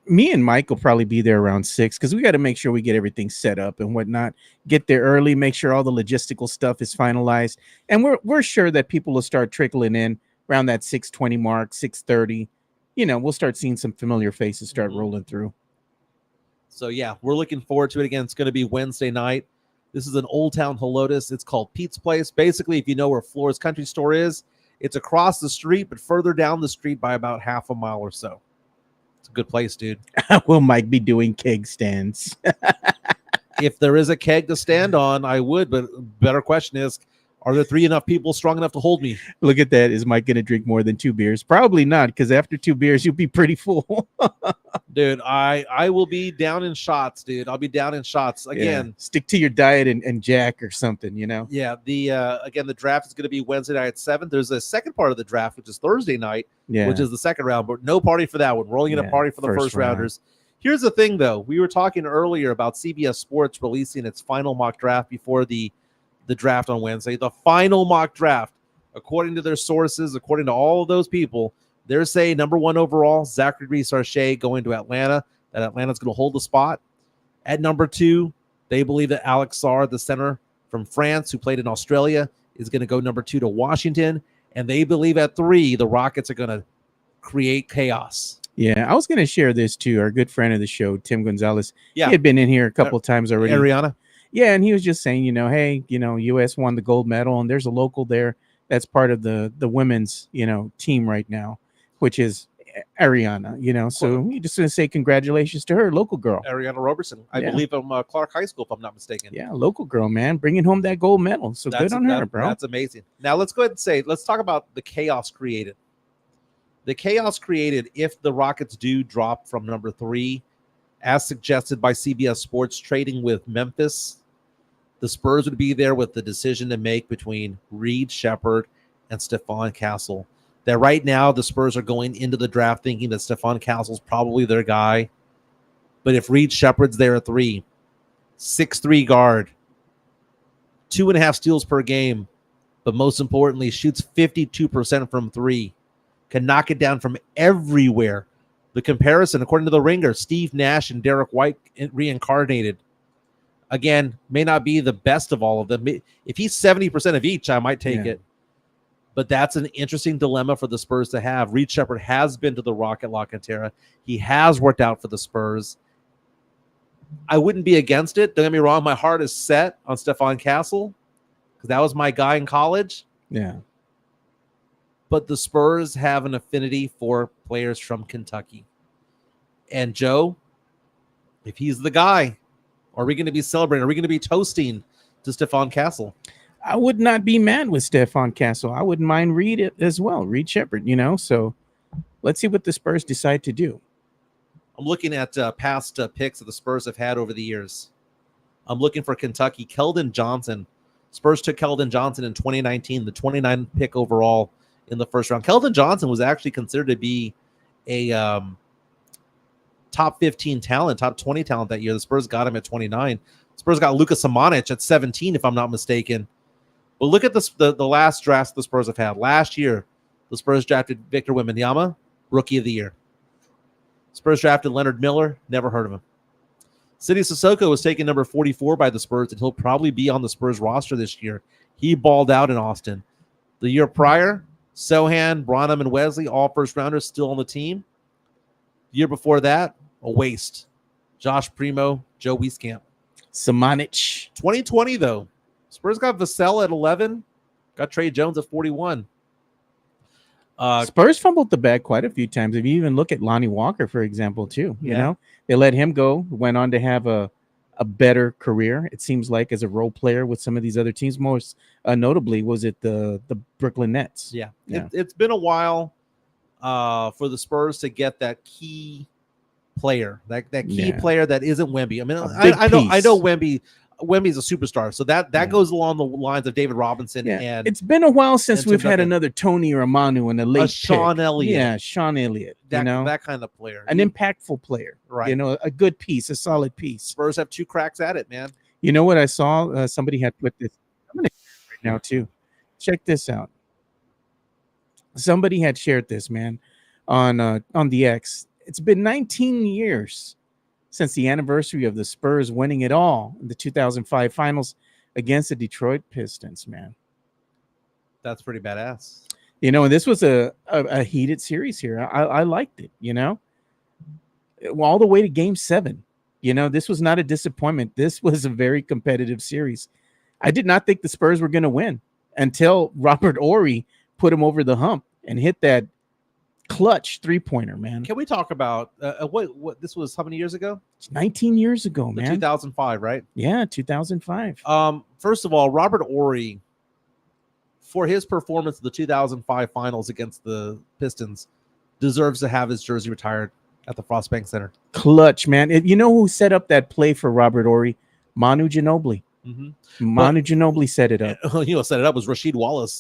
me and Mike will probably be there around 6 because we got to make sure we get everything set up and whatnot. Get there early, make sure all the logistical stuff is finalized, and we're sure that people will start trickling in around that 6:20 mark, 6:30. We'll start seeing some familiar faces start rolling through. So yeah, we're looking forward to it. Again, it's going to be Wednesday night. This is in Old Town Helotes. It's called Pete's Place. Basically, if you know where Flores Country Store is, it's across the street, but further down the street by about half a mile or so. It's a good place, dude. Will Mike be doing keg stands? If there is a keg to stand on, I would. But better question is, are there 3 enough people strong enough to hold me? Look at that. Is Mike going to drink more than 2 beers? Probably not, because after 2 beers, you'll be pretty full. Dude, I will be down in shots, dude. I'll be down in shots. Again, stick to your diet and Jack or something, Yeah, the draft is going to be Wednesday night at 7. There's a second part of the draft, which is Thursday night, which is the second round, but no party for that one. We're only going to party for the first rounders. Here's the thing, though. We were talking earlier about CBS Sports releasing its final mock draft before the draft on Wednesday. The final mock draft, according to their sources, according to all of those people, they're saying number 1 overall, Zachary Reed-Sarchet going to Atlanta. That Atlanta's going to hold the spot. At number 2, they believe that Alex Sarr, the center from France, who played in Australia, is going to go number 2 to Washington. And they believe at 3, the Rockets are going to create chaos. Yeah, I was going to share this too. Our good friend of the show, Tim Gonzalez, he had been in here a couple of times already. Ariana? Yeah, and he was just saying, hey, U.S. won the gold medal, and there's a local there that's part of the women's, team right now, which is Ariana, so we just going to say congratulations to her, local girl. Ariana Roberson, I believe from Clark High School, if I'm not mistaken. Yeah, local girl, man, bringing home that gold medal. So good on her, bro. That's amazing. Now, let's go ahead and let's talk about the chaos created. The chaos created if the Rockets do drop from number 3, as suggested by CBS Sports, trading with Memphis. The Spurs would be there with the decision to make between Reed Shephard and Stephon Castle. That right now the Spurs are going into the draft thinking that Stephon Castle's probably their guy. But if Reed Shephard's there at 3, 6'3" guard, 2.5 steals per game, but most importantly, shoots 52% from 3, can knock it down from everywhere. The comparison, according to the Ringer, Steve Nash and Derek White reincarnated. Again, may not be the best of all of them. If he's 70% of each, I might take it. But that's an interesting dilemma for the Spurs to have. Reed Shephard has been to the Rocket La Cantera. He has worked out for the Spurs. I wouldn't be against it. Don't get me wrong. My heart is set on Stephon Castle because that was my guy in college. Yeah. But the Spurs have an affinity for players from Kentucky. And Joe, if he's the guy, are we going to be celebrating? Are we going to be toasting to Stephon Castle? I would not be mad with Stephon Castle. I wouldn't mind Reed as well, Reed Shephard, So let's see what the Spurs decide to do. I'm looking at past picks that the Spurs have had over the years. I'm looking for Kentucky. Keldon Johnson. Spurs took Keldon Johnson in 2019, the 29th pick overall in the first round. Keldon Johnson was actually considered to be a top 15 talent, top 20 talent that year. The Spurs got him at 29. Spurs got Luka Samanic at 17, if I'm not mistaken. But look at the last drafts the Spurs have had. Last year, the Spurs drafted Victor Wembanyama, Rookie of the Year. Spurs drafted Leonard Miller, never heard of him. Sidy Cissoko was taken number 44 by the Spurs, and he'll probably be on the Spurs roster this year. He balled out in Austin. The year prior, Sohan, Branham, and Wesley, all first-rounders, still on the team. The year before that, a waste. Josh Primo, Joe Wieskamp. Samanic. 2020, though. Spurs got Vassell at 11. Got Trey Jones at 41. Spurs fumbled the bag quite a few times. If you even look at Lonnie Walker, for example, too, you know, they let him go, went on to have a better career, it seems like, as a role player with some of these other teams. Most notably, was it the Brooklyn Nets? Yeah. It's been a while for the Spurs to get that key player, that key player that isn't Wemby. I mean, I know Wemby. Wemby's a superstar, so that goes along the lines of David Robinson. Yeah. And it's been a while since we've had another Tony or a Manu in a late Sean Elliott. Yeah, Sean Elliott. That kind of player, an impactful player, right? A good piece, a solid piece. Spurs have 2 cracks at it, man. You know what I saw? Somebody had put this. I'm gonna right now too. Check this out. Somebody had shared this, man, on the X. It's been 19 years since the anniversary of the Spurs winning it all in the 2005 finals against the Detroit Pistons, man. That's pretty badass. And this was a heated series here. I liked it, all the way to game 7. This was not a disappointment. This was a very competitive series. I did not think the Spurs were going to win until Robert Horry put him over the hump and hit that clutch 3-pointer, man. Can we talk about what this was? How many years ago? 19 years ago, man. 2005, right? Yeah, 2005. First of all, Robert Horry, for his performance in the 2005 finals against the Pistons, deserves to have his jersey retired at the Frost Bank Center. Clutch, man. You know who set up that play for Robert Horry? Manu Ginobili. Manu Ginobili set it up. Set it up was Rasheed Wallace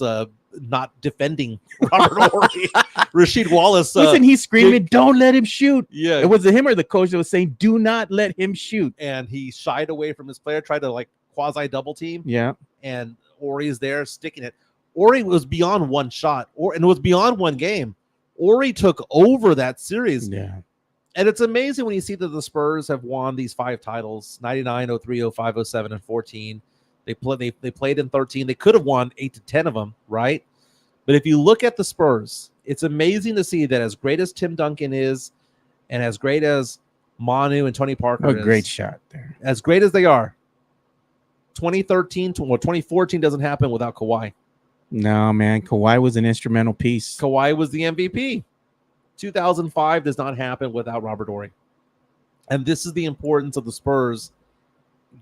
not defending Robert Horry. Rasheed Wallace. Wasn't he screaming, don't let him shoot? Yeah. It was him or the coach that was saying, do not let him shoot. And he shied away from his player, tried to quasi double team. Yeah. And Horry's there sticking it. Horry was beyond one shot, and it was beyond one game. Horry took over that series. Yeah. And it's amazing when you see that the Spurs have won these 5 titles, 99, 03, 05, 07, and 14. They played in 13. They could have won 8 to 10 of them, right? But if you look at the Spurs, it's amazing to see that as great as Tim Duncan is and as great as Manu and Tony Parker is. Great shot there. As great as they are, 2014 doesn't happen without Kawhi. No, man. Kawhi was an instrumental piece. Kawhi was the MVP. 2005 does not happen without Robert Horry. And this is the importance of the Spurs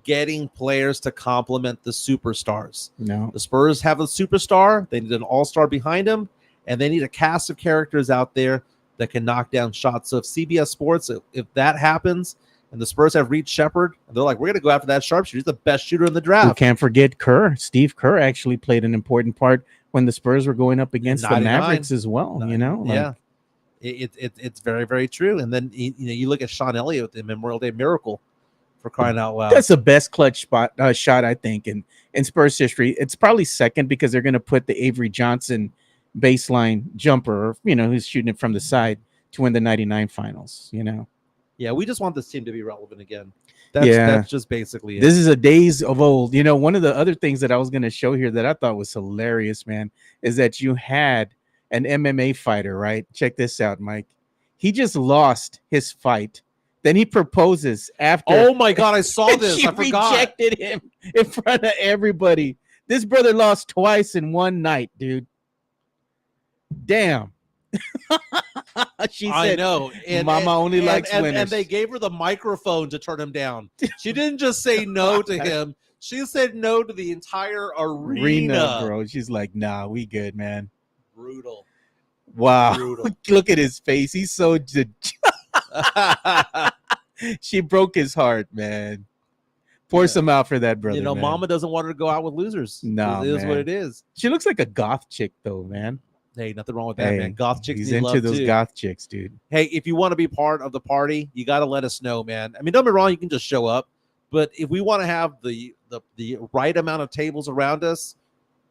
getting players to complement the superstars. No. The Spurs have a superstar. They need an all-star behind him, and they need a cast of characters out there that can knock down shots. So if CBS Sports, if that happens, and the Spurs have Reed Shephard, and they're like, we're going to go after that sharpshooter. He's the best shooter in the draft. We can't forget Kerr. Steve Kerr actually played an important part when the Spurs were going up against the Mavericks as well. Yeah. It's very, very true. And then you look at Sean Elliott with the Memorial Day Miracle, for crying out loud. That's the best clutch shot, I think, in Spurs history. It's probably second because they're going to put the Avery Johnson baseline jumper, who's shooting it from the side to win the 99 finals, Yeah, we just want this team to be relevant again. That's just basically it. This is a days of old. One of the other things that I was going to show here that I thought was hilarious, man, is that you had an MMA fighter, right? Check this out, Mike. He just lost his fight. Then he proposes after. Oh my God, I saw this. She I forgot. Rejected him in front of everybody. This brother lost twice in one night, dude. Damn. She said, I know. And, Mama only likes winners. And they gave her the microphone to turn him down. She didn't just say no to him. She said no to the entire arena. Bro. She's like, nah, we good, man. Brutal. Wow. Brutal. Look at his face. He's so... She broke his heart, man. Force him out for that, brother. Man. Mama doesn't want her to go out with losers. No, it is what it is. She looks like a goth chick, though, man. Hey, nothing wrong with that, man. Goth chicks. He's into those goth chicks, dude. Hey, if you want to be part of the party, you got to let us know, man. I mean, don't be wrong. You can just show up, but if we want to have the right amount of tables around us,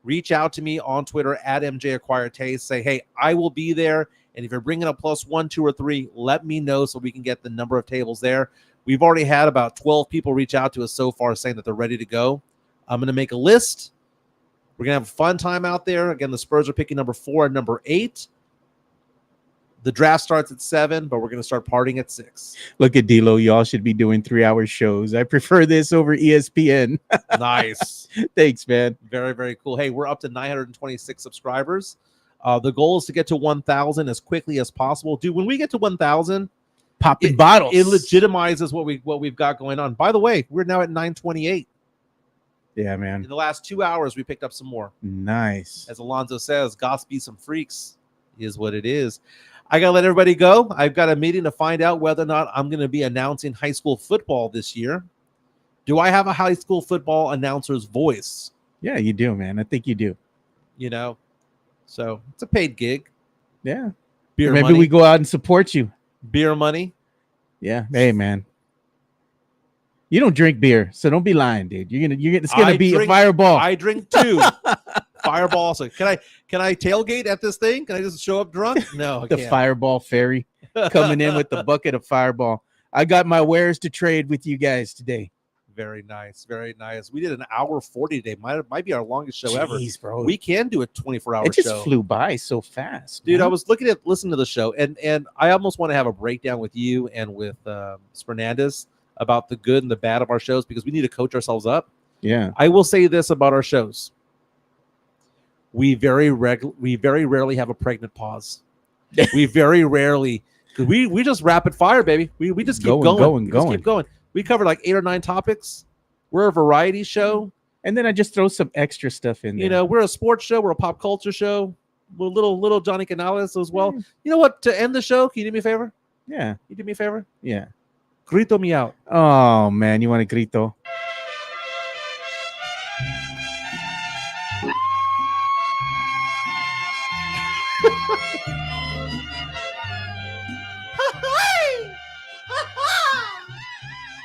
reach out to me on Twitter at MJAcquireTaste. Say, hey, I will be there. And if you're bringing a +1, 2, or 3, let me know so we can get the number of tables there. We've already had about 12 people reach out to us so far saying that they're ready to go. I'm going to make a list. We're going to have a fun time out there. Again, the Spurs are picking number 4 and number 8. The draft starts at 7, but we're going to start partying at 6. Look at D'Lo. Y'all should be doing 3-hour shows. I prefer this over ESPN. Nice. Thanks, man. Very, very cool. Hey, we're up to 926 subscribers. The goal is to get to 1,000 as quickly as possible. Dude, when we get to 1,000, popping bottles. It legitimizes what we've got going on. By the way, we're now at 928. Yeah, man. In the last 2 hours, we picked up some more. Nice. As Alonzo says, gots be some freaks is what it is. I got to let everybody go. I've got a meeting to find out whether or not I'm going to be announcing high school football this year. Do I have a high school football announcer's voice? Yeah, you do, man. I think you do. You know, so it's a paid gig. Yeah. Beer Maybe money. we go out and support you. Beer money. Yeah. Hey, man. You don't drink beer, so don't be lying, dude. It's gonna be a fireball. I drink 2. Fireball also. Can I tailgate at this thing? Can I just show up drunk? No, I the can't. Fireball Ferry coming in with the bucket of Fireball. I got my wares to trade with you guys today. Very nice, very nice. We did an hour 40 today. Might be our longest show ever. Bro. We can do a 24-hour show. It just flew by so fast, dude. Man. I was listening to the show, and I almost want to have a breakdown with you and with Fernandez about the good and the bad of our shows, because we need to coach ourselves up. Yeah. I will say this about our shows. We very rarely have a pregnant pause. We very rarely, because we just rapid fire, baby. We just keep going. Keep going. We cover like 8 or 9 topics. We're a variety show. And then I just throw some extra stuff in there. You know, we're a sports show. We're a pop culture show. We're little Johnny Canales as well. You know what? To end the show, can you do me a favor? Yeah. You do me a favor? Yeah. Grito me out. Oh, man. You want a grito?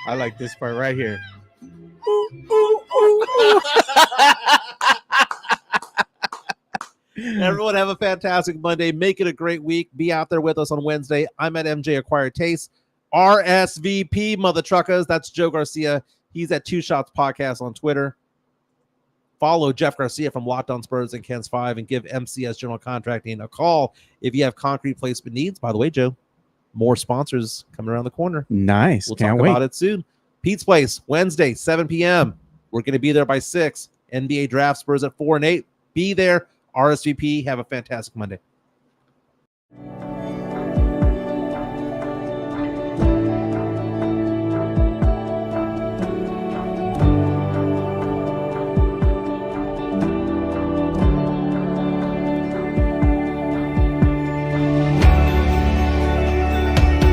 I like this part right here. Everyone have a fantastic Monday. Make it a great week. Be out there with us on Wednesday. I'm at MJ Acquired Taste. RSVP, mother truckers. That's Joe Garcia. He's at 2 Shots Podcast on Twitter. Follow Jeff Garcia from Locked On Spurs and Ken's 5, and give MCS General Contracting a call if you have concrete placement needs. By the way, Joe, more sponsors coming around the corner. Nice. We'll talk about it soon. Pete's Place, Wednesday, 7 p.m. We're going to be there by 6. NBA Draft, Spurs at 4 and 8. Be there. RSVP. Have a fantastic Monday.